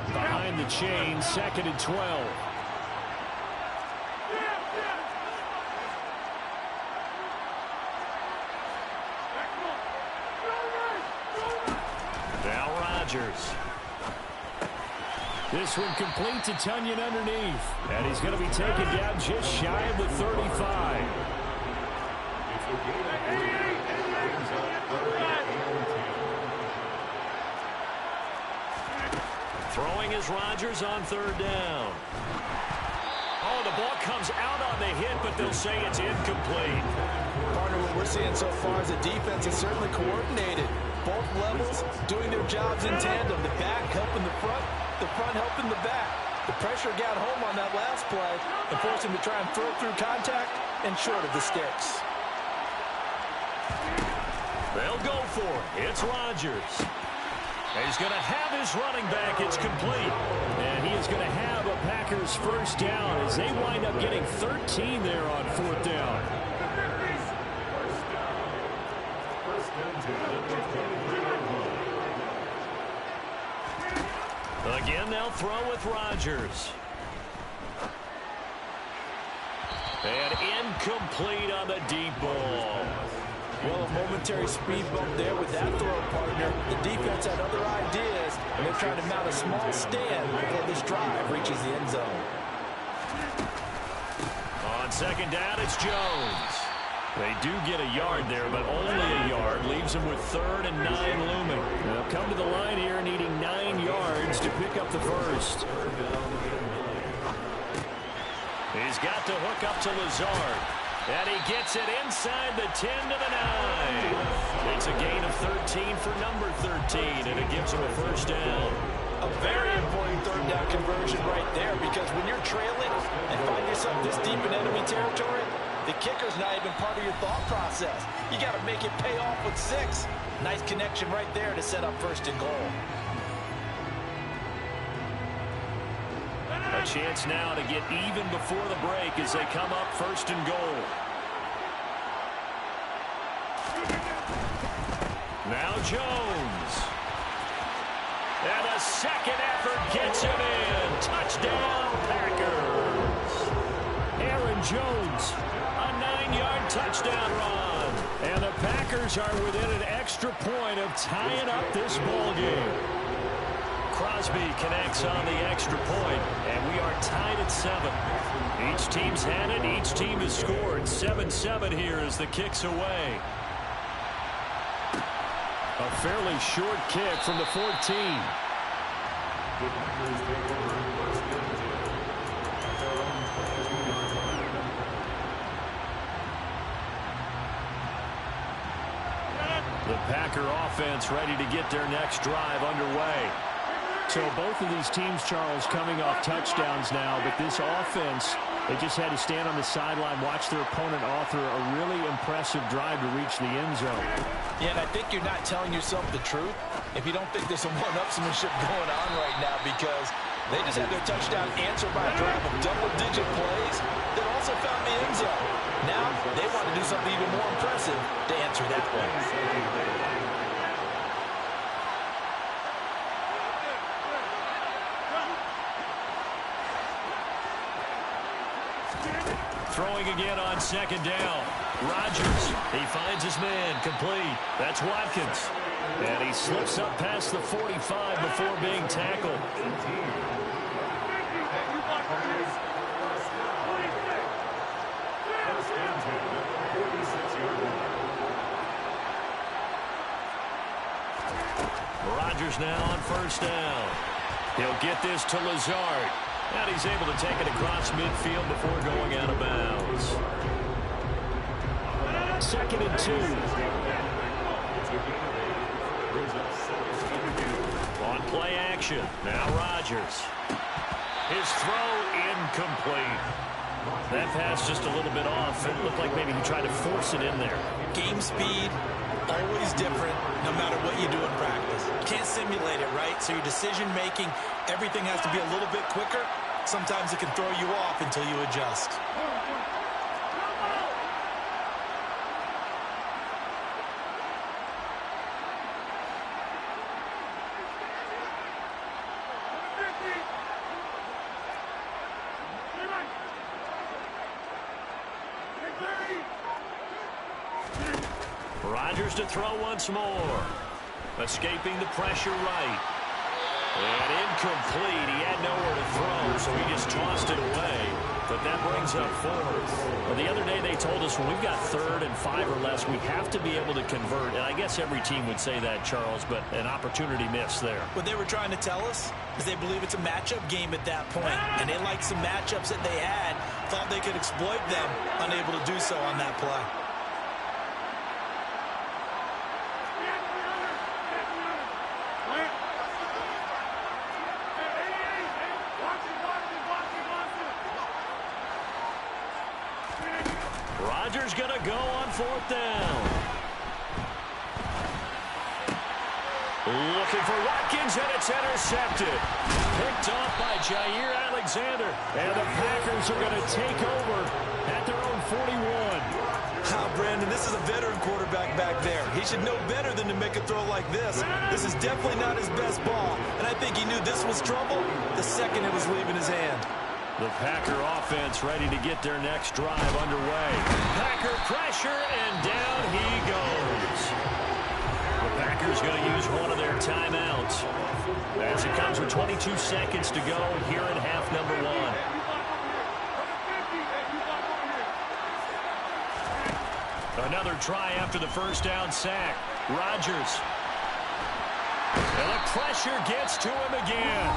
Behind the chain, 2nd and 12. This one complete to Tunyon underneath. And he's going to be taken down just shy of the 35. Throwing is Rodgers on 3rd down. Oh, the ball comes out on the hit, but they'll say it's incomplete. Partner, what we're seeing so far is the defense is certainly coordinated. Both levels doing their jobs in tandem. The back helping the front helping the back. The pressure got home on that last play and forced him to try and throw through contact and short of the sticks. They'll go for it. It's Rodgers. He's going to have his running back. It's complete. And he is going to have a Packers first down as they wind up getting 13 there on 4th down. Again, they'll throw with Rodgers. And incomplete on the deep ball. Well, a momentary speed bump there with that throw, partner. The defense had other ideas, and they're trying to mount a small stand before this drive reaches the end zone. On 2nd down, it's Jones. They do get a yard there, but only a yard. Leaves them with 3rd and 9 looming. They'll come to the line here needing 9 yards to pick up the first. He's got to hook up to Lazard. And he gets it inside the 10 to the 9. It's a gain of 13 for number 13, and it gives him a first down. A very important 3rd down conversion right there, because when you're trailing and find yourself this deep in enemy territory, the kicker's not even part of your thought process. You got to make it pay off with 6. Nice connection right there to set up 1st and goal. A chance now to get even before the break as they come up 1st and goal. Now Jones. And a second effort gets him in. Touchdown, Packers. Aaron Jones, a 9-yard touchdown run. And the Packers are within an extra point of tying up this ball game. Crosby connects on the extra point, and we are tied at 7. Each team's had it. Each team has scored. 7-7 here as the kick's away. A fairly short kick from the 14. The Packer offense ready to get their next drive underway. So both of these teams, Charles, coming off touchdowns now, but this offense, they just had to stand on the sideline, watch their opponent author a really impressive drive to reach the end zone. Yeah, and I think you're not telling yourself the truth if you don't think there's some one-upsmanship going on right now, because they just had their touchdown answered by a drive of double-digit plays that also found the end zone. Now they want to do something even more impressive to answer that way. Throwing again on 2nd down. Rodgers, he finds his man, complete. That's Watkins. And he slips up past the 45 before being tackled. Rodgers now on first down. He'll get this to Lazard. And he's able to take it across midfield before going out of bounds. 2nd and 2. On play action. Now Rodgers. His throw incomplete. That pass just a little bit off. It looked like maybe he tried to force it in there. Game speed, always different, no matter what you do in practice. You can't simulate it, right? So your decision-making, everything has to be a little bit quicker. Sometimes it can throw you off until you adjust. Rodgers to throw once more. Escaping the pressure right. And incomplete. He had nowhere to throw, so he just tossed it away. But that brings up 4th. Well, the other day they told us when we've got 3rd and 5 or less, we have to be able to convert. And I guess every team would say that, Charles, but an opportunity missed there. What they were trying to tell us is they believe it's a matchup game at that point. And they liked some matchups that they had, thought they could exploit them, unable to do so on that play. Rodgers going to go on 4th down. Looking for Watkins, and it's intercepted. Picked off by Jair Alexander. And the Packers are going to take over at their own 41. Brandon, this is a veteran quarterback back there. He should know better than to make a throw like this. This is definitely not his best ball. And I think he knew this was trouble the second it was leaving his hand. The Packer offense ready to get their next drive underway. Packer pressure, and down he goes. The Packers going to use one of their timeouts as it comes with 22 seconds to go here in half number 1. Another try after the first down sack. Rodgers. And the pressure gets to him again.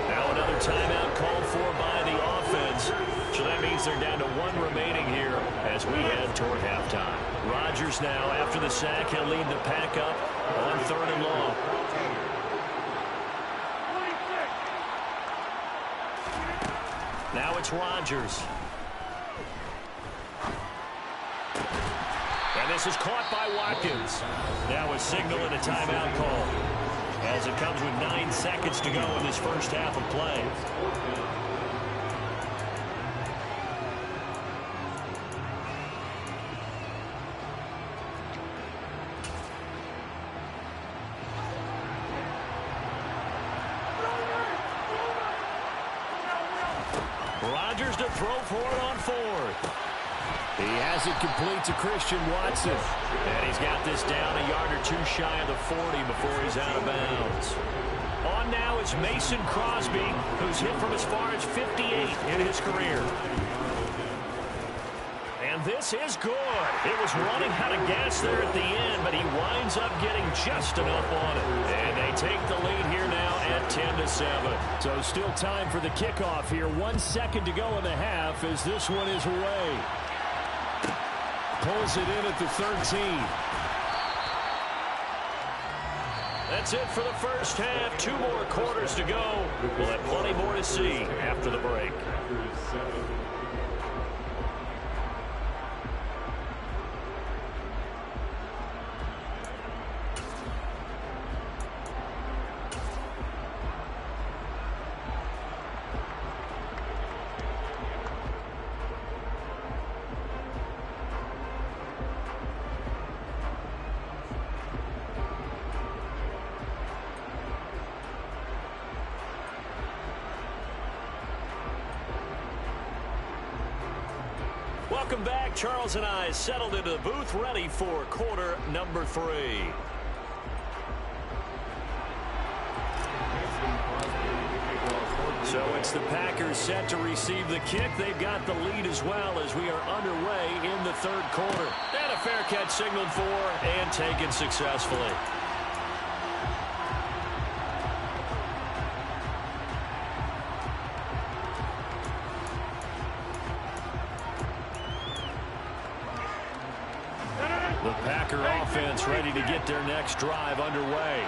Now another timeout called for by the offense. So that means they're down to 1 remaining here as we head toward halftime. Rodgers now, after the sack, he'll lead the Pack up on 3rd and long. Now it's Rodgers. And this is caught by Watkins. Now a signal and a timeout call as it comes with 9 seconds to go in this first half of play. Rodgers to throw for it on 4th. He has it complete to Christian Watson. And he's got this down a yard or 2 shy of the 40 before he's out of bounds. On now is Mason Crosby, who's hit from as far as 58 in his career. And this is good. It was running out of gas there at the end, but he winds up getting just enough on it. And they take the lead here now at 10-7. So still time for the kickoff here. 1 second to go in the half as this one is away. Pulls it in at the 13. That's it for the first half. 2 more quarters to go. We'll have plenty more to see after the break. Welcome back. Charles and I settled into the booth, ready for quarter number 3. So it's the Packers set to receive the kick. They've got the lead as well as we are underway in the third quarter. And a fair catch signaled for and taken successfully. The Packer offense ready to get their next drive underway.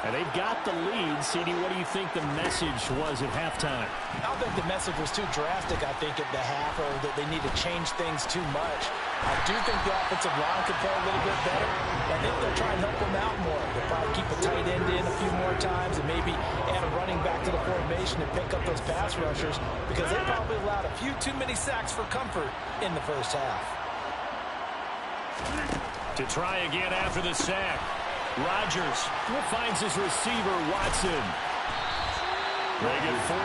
And they've got the lead. CD, what do you think the message was at halftime? I don't think the message was too drastic, I think, at the half, or that they need to change things too much. I do think the offensive line could play a little bit better. I think they'll try and help them out more. They'll probably keep a tight end in a few more times and maybe add a running back to the formation and pick up those pass rushers, because they probably allowed a few too many sacks for comfort in the first half. To try again after the sack. Rodgers finds his receiver, Watson. They get 14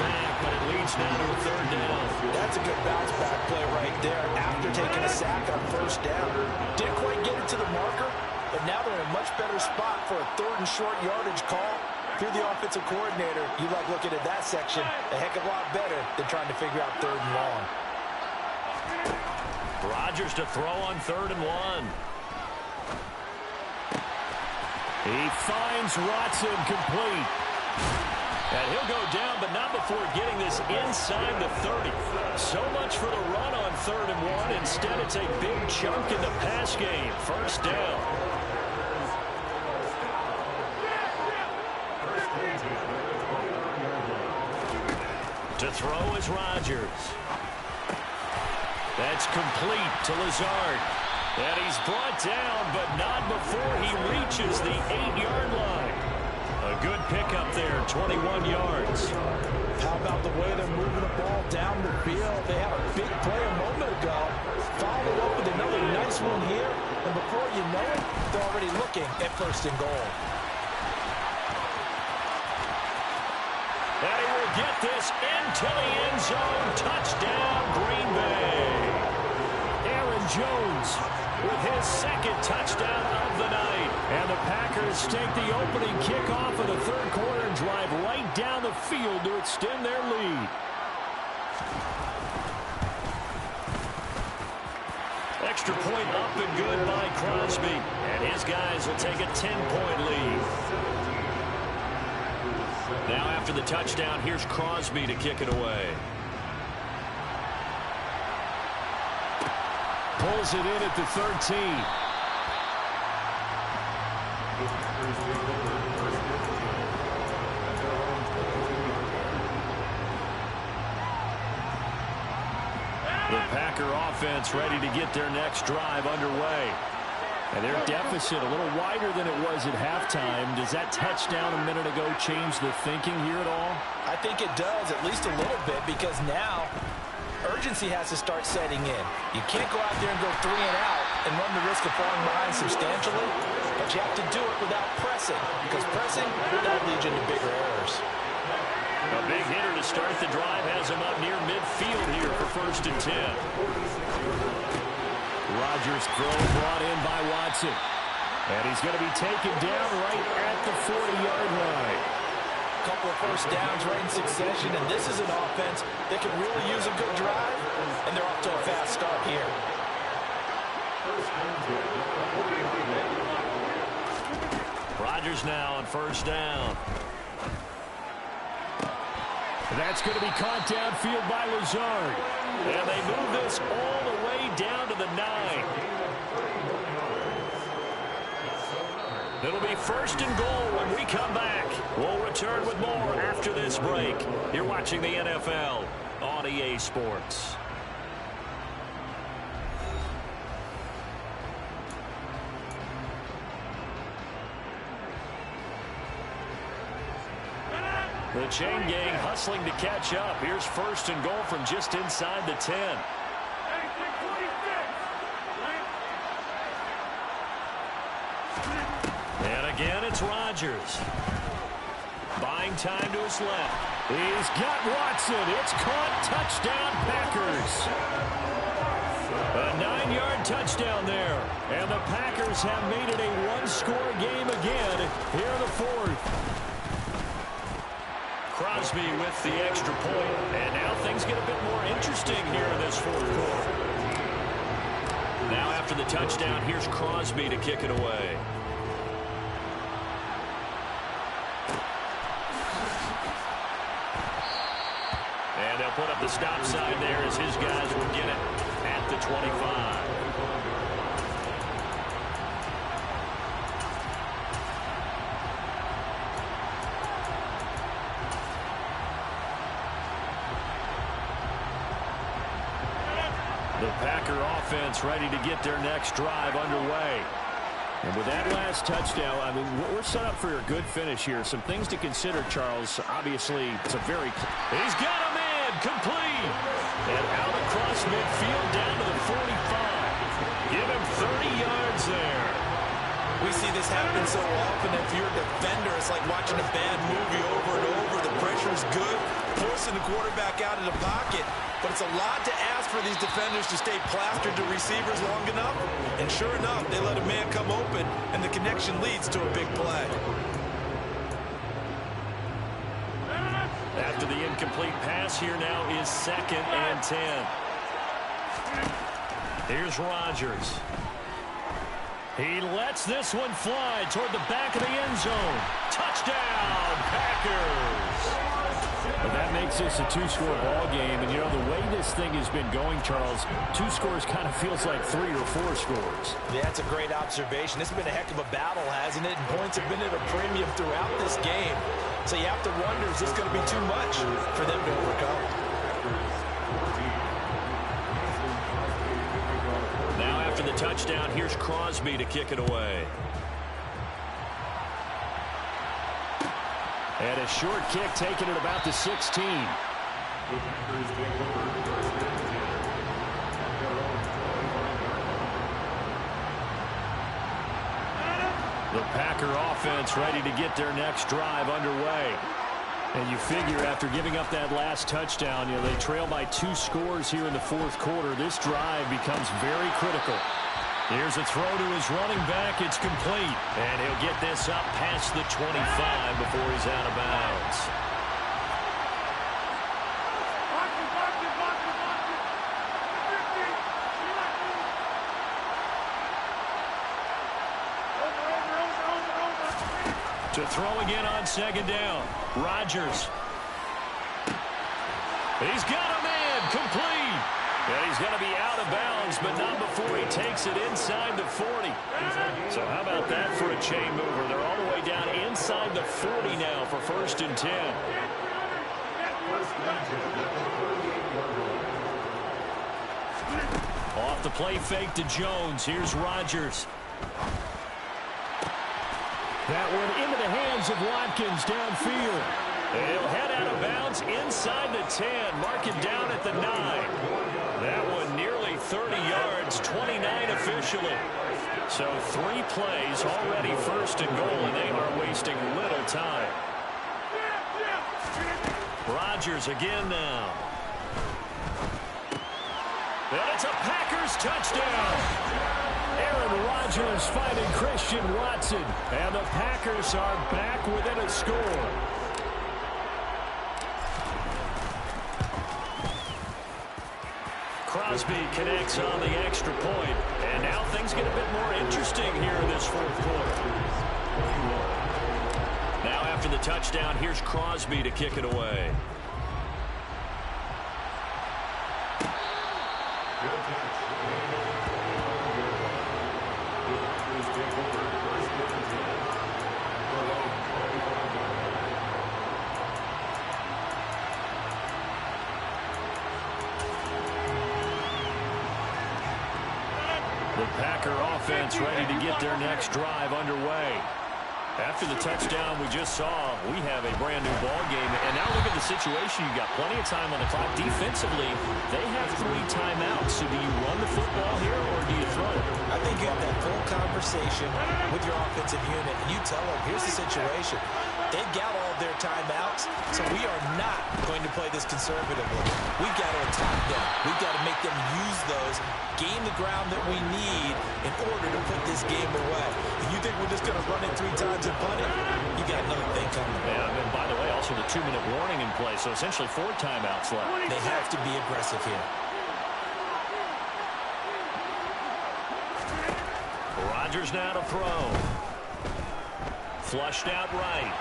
back, but it leads now to a third down. That's a good bounce back play right there after taking a sack on first down. Didn't quite get it to the marker, but now they're in a much better spot for a third and short yardage call. Through the offensive coordinator, you like looking at that section a heck of a lot better than trying to figure out third and long. Rodgers to throw on 3rd and 1. He finds Watson complete. And he'll go down, but not before getting this inside the 30. So much for the run on 3rd and 1. Instead, it's a big chunk in the pass game. First down. To throw is Rodgers. That's complete to Lazard. And he's brought down, but not before he reaches the 8-yard line. A good pickup there, 21 yards. How about the way they're moving the ball down the field? They had a big play a moment ago. Followed up with another nice one here. And before you know it, they're already looking at 1st and goal. And he will get this into the end zone. Touchdown, Green Bay. Aaron Jones with his 2nd touchdown of the night. And the Packers take the opening kickoff of the 3rd quarter and drive right down the field to extend their lead. Extra point up and good by Crosby. And his guys will take a 10-point lead. Now after the touchdown, here's Crosby to kick it away. Pulls it in at the 13. The Packer offense ready to get their next drive underway. And their deficit a little wider than it was at halftime. Does that touchdown a minute ago change the thinking here at all? I think it does, at least a little bit, because now urgency has to start setting in. You can't go out there and go 3 and out and run the risk of falling behind substantially, but you have to do it without pressing, because pressing, that'll lead you into bigger errors. A big hitter to start the drive has him up near midfield here for 1st and 10. Rodgers throw brought in by Watson. And he's going to be taken down right at the 40-yard line. Couple of first downs right in succession, and this is an offense that can really use a good drive, and they're off to a fast start here. Rodgers now on 1st down. That's going to be caught downfield by Lazard. And they move this all the way down to the 9. It'll be 1st and goal when we come back. We'll return with more after this break. You're watching the NFL on EA Sports. The chain gang hustling to catch up. Here's 1st and goal from just inside the 10. And again, it's Rodgers. Buying time to his left. He's got Watson. It's caught. Touchdown, Packers. touchdown there. And the Packers have made it a one-score game again here in the fourth. Crosby with the extra point. And now things get a bit more interesting here in this fourth quarter. Now after the touchdown, here's Crosby to kick it away. And they'll put up the stop sign there as his guys will get it at the 25. The Packer offense ready to get their next drive underway. And with that last touchdown, I mean, we're set up for a good finish here. Some things to consider, Charles. Obviously, it's a very... He's got a man complete. And out across midfield down to the 45. Give him 30 yards there. We see this happen so often. If you're a defender, it's like watching a bad movie over and over. The pressure's good, forcing the quarterback out of the pocket. But it's a lot to ask for these defenders to stay plastered to receivers long enough. And sure enough, they let a man come open, and the connection leads to a big play. After the incomplete pass, here now is 2nd and 10. Here's Rodgers. He lets this one fly toward the back of the end zone. Touchdown, Packers! But that makes this a two-score ball game. And, you know, the way this thing has been going, Charles, 2 scores kind of feels like 3 or 4 scores. Yeah, that's a great observation. This has been a heck of a battle, hasn't it? And points have been at a premium throughout this game. So you have to wonder, is this going to be too much for them to overcome? Now after the touchdown, here's Crosby to kick it away. And a short kick taken at about the 16. The Packer offense ready to get their next drive underway. And you figure after giving up that last touchdown, you know, they trail by 2 scores here in the fourth quarter. This drive becomes very critical. Here's a throw to his running back. It's complete. And he'll get this up past the 25 before he's out of bounds. To throw again on 2nd down. Rodgers. He's got a man complete. And he's going to be out of bounds, but not before he takes it inside the 40. So how about that for a chain mover? They're all the way down inside the 40 now for 1st and 10. Off the play fake to Jones. Here's Rodgers. That one into the hands of Watkins downfield. And he'll head out of bounds inside the 10. Mark it down at the 9. That one nearly 30 yards, 29 officially. So 3 plays already 1st and goal, and they are wasting little time. Rodgers again now. And it's a Packers touchdown. Aaron Rodgers finding Christian Watson. And the Packers are back within a score. Crosby connects on the extra point. And now things get a bit more interesting here in this fourth quarter. Now after the touchdown, here's Crosby to kick it away. The Packer offense ready to get their next drive underway. After the touchdown we just saw, we have a brand new ball game. And now look at the situation. You've got plenty of time on the clock. Defensively, they have 3 timeouts. So do you run the football here or do you throw it? I think you have that full conversation with your offensive unit. And you tell them, here's the situation. They've got all of their timeouts, so we are not going to play this conservatively. We've got to attack them. We've got to make them use those, gain the ground that we need in order to put this game away. If you think we're just going to run it 3 times and punt it, you got another thing coming. Yeah, and by the way, also the 2-minute warning in play, so essentially 4 timeouts left. They have to be aggressive here. Rodgers now to throw. Flushed out right.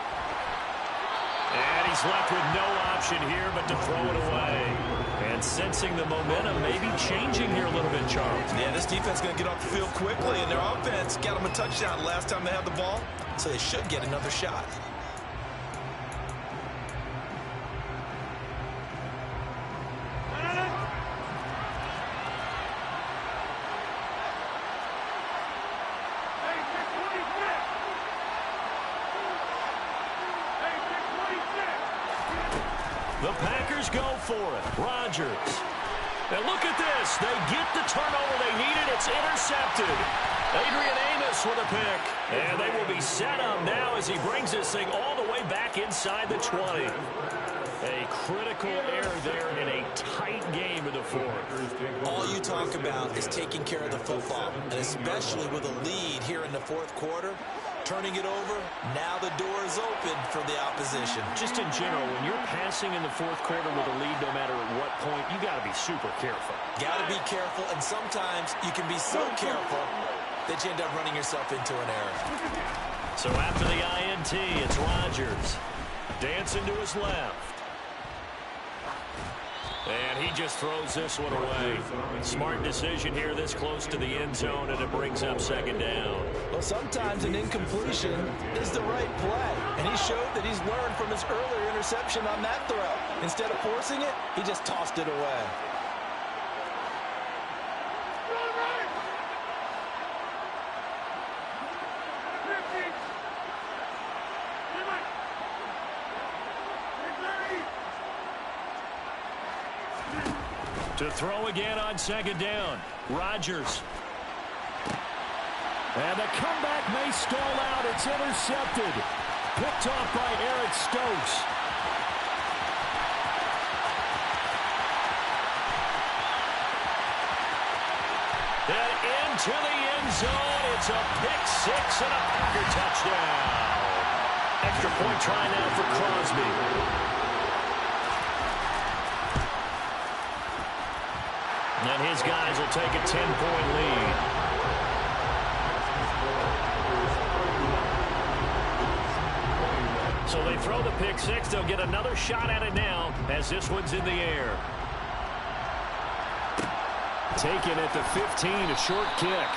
And he's left with no option here but to throw it away. And sensing the momentum maybe changing here a little bit, Charles. Yeah, this defense is going to get off the field quickly, and their offense got them a touchdown last time they had the ball, so they should get another shot. The Packers go for it. Rodgers. And look at this. They get the turnover they needed. It's intercepted. Adrian Amos with a pick. And they will be set up now as he brings this thing all the way back inside the 20. A critical error there in a tight game of the fourth. All you talk about is taking care of the football, and especially with a lead here in the fourth quarter. Turning it over, now the door is open for the opposition. Just in general, when you're passing in the fourth quarter with a lead, no matter at what point, you got to be super careful. Got to be careful, and sometimes you can be so careful that you end up running yourself into an error. So after the INT, it's Rodgers. Dancing to his left. And he just throws this one away. Smart decision here this close to the end zone, and it brings up second down. Well, sometimes an incompletion is the right play. And he showed that he's learned from his earlier interception on that throw. Instead of forcing it, he just tossed it away. To throw again on second down. Rodgers. And the comeback may stall out. It's intercepted. Picked off by Eric Stokes. And into the end zone. It's a pick-6 and a Packer touchdown. Extra point try now for Crosby. And his guys will take a 10-point lead. So they throw the pick-6. They'll get another shot at it now as this one's in the air. Taken at the 15, a short kick.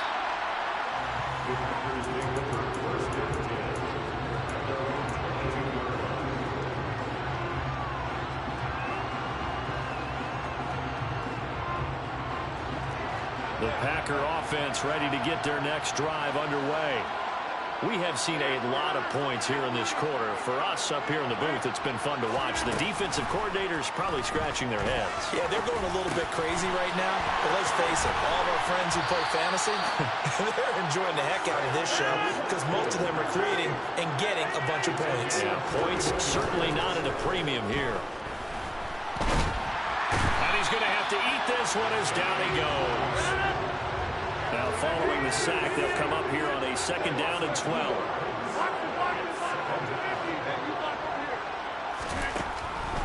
The Packer offense ready to get their next drive underway. We have seen a lot of points here in this quarter. For us up here in the booth, it's been fun to watch. The defensive coordinators probably scratching their heads. Yeah, they're going a little bit crazy right now. But let's face it, all of our friends who play fantasy, they're enjoying the heck out of this show because most of them are creating and getting a bunch of points. Yeah, points certainly not at a premium here. And he's going to have to eat this one as down he goes. Now following the sack, they'll come up here on a second down and 12.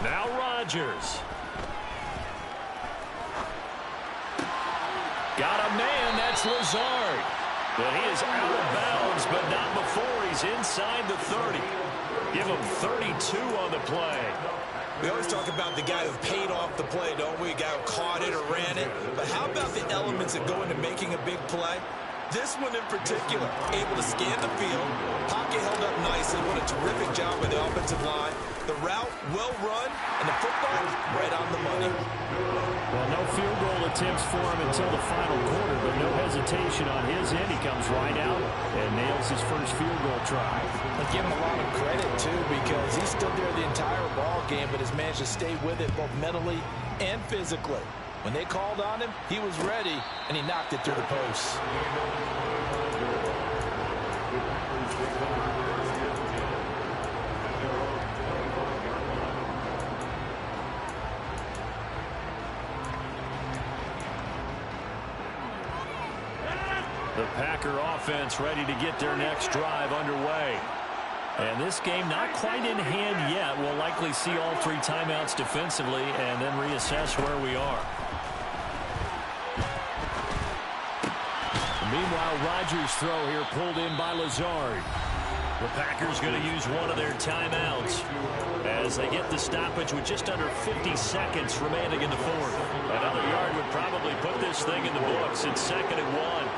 Now Rodgers. Got a man, that's Lazard. But he is out of bounds, but not before he's inside the 30. Give him 32 on the play. We always talk about the guy who paid off the play, don't we? A guy who caught it or ran it. But how about the elements that go into making a big play? This one in particular, able to scan the field. Pocket held up nicely. What a terrific job by the offensive line. The route, well run, and the football, right on the money. Well, no field goal attempts for him until the final quarter, but no hesitation on his end. He comes right out and nails his first field goal try. I give him a lot of credit, too, because he stood there the entire ball game, but has managed to stay with it both mentally and physically. When they called on him, he was ready, and he knocked it through the posts. The Packer offense ready to get their next drive underway. And this game not quite in hand yet. We'll likely see all 3 timeouts defensively and then reassess where we are. Meanwhile, Rodgers' throw here pulled in by Lazard. The Packers going to use one of their timeouts as they get the stoppage with just under 50 seconds remaining in the fourth. Another yard would probably put this thing in the books. It's 2nd and 1.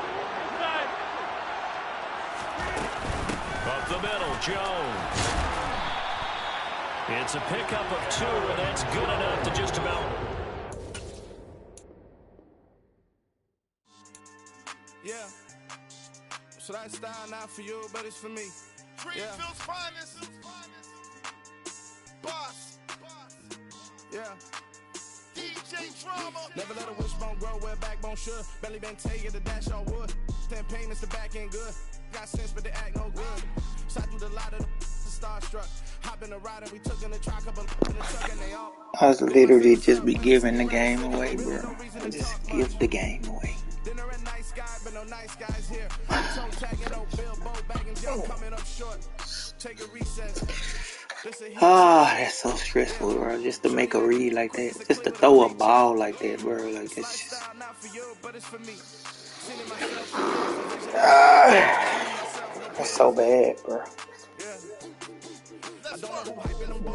Up the middle, Jones. It's a pickup of 2, and that's good enough to just about... Yeah. So that style not for you, but it's for me. Greenfield's finest. Boss. Yeah. DJ Drama. Never let a wishbone grow where backbone should. Belly been taking the dash on wood. 10 payments, the back ain't good. Got sense, but they act no good. Shot through the lot of the starstruck. Hop in the ride and we took in the truck up in the truck and they all. I was literally just be giving the game away, bro. Just give the game away. Dinner at nice guy, but no nice guys here. Toe tagging, no Bilbo bagging, Joe coming up short. Take a recess. That's so stressful, bro. Just to make a read like that. Just to throw a ball like that, bro. Like, it's just... That's so bad, bro.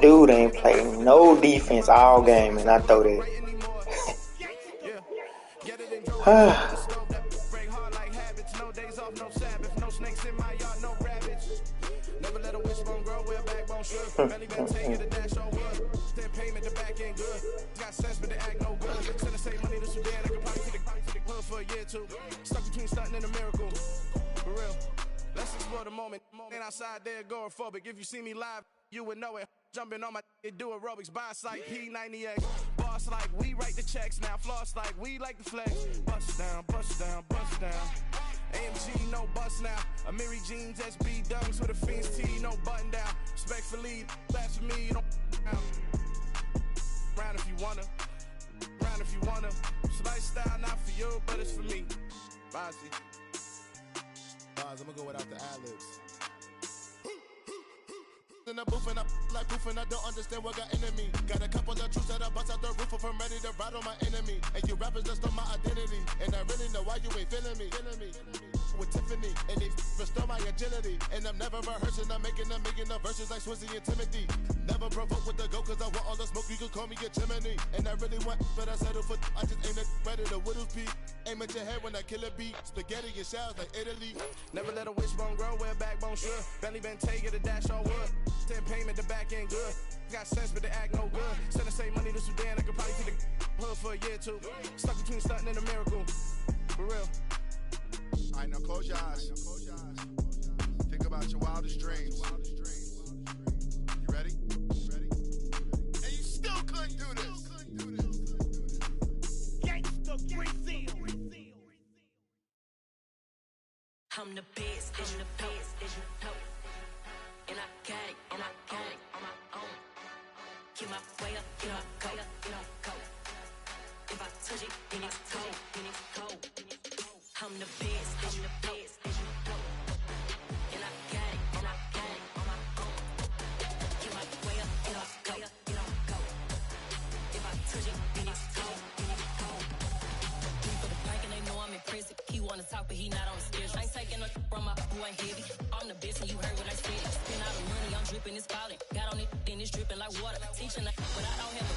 Dude ain't playing no defense all game, and I throw that. Stuck between stunting and a miracle. For real. Let's explore the moment. Ain't outside there agoraphobic. If you see me live, you would know it. Jumping on my do aerobics. Buy like P90X. Boss like we write the checks now. Floss like we like the flex. Bust down, bust down, bust down. AMG, no bust now. Amiri jeans, SB dunks with a Fiends T, no button down. Respectfully, that's for me, you don't round if you wanna. Round if you wanna. It's lifestyle, not for you, but it's for me. Bossy. I'm gonna go without the ad-libs. In the booth and I like poof and I don't understand what got into me. Got a couple of troops that I bust out the roof if I'm ready to ride on my enemy. And you rappers just stole my identity. And I really know why you ain't feeling me. With Tiffany, and they restore my agility. And I'm never rehearsing, I'm making a million of verses like Swizzy and Timothy. Never provoke with the go, cause I want all the smoke, you can call me a chimney. And I really want, but I settle for, I just aim it better the Whittles Peak. Aim at your head when I kill a beat. Spaghetti and shells like Italy. Never let a wishbone grow where backbone should. Belly been taking the dash on wood. 10 payment, the back ain't good. Got sense, but they act no good. Send the same money to Sudan, I could probably see the hood for a year or 2. Stuck between stunting and a miracle. For real. Alright, now close your eyes. Think about your wildest dreams. You ready? And you still couldn't do this. Gangsta Brazil. I'm the best, I'm the best, as you know. And I got it on my own. Get my way up, get my go, get my go. If I touch it, then it's cold, then it's cold. I'm the best, as you know. And I got it on my own. Get my way up, get my go, get my go. If I touch it, then it's cold, then it's cold. For the prank and they know I'm impressive. He wanna talk, but he not on the schedule. I ain't taking no from my boy ain't heavy. I'm the best and you heard what I said. Spend all the money, I'm dripping, it's falling. Got on it, then it's dripping like water. Teaching that, but I don't have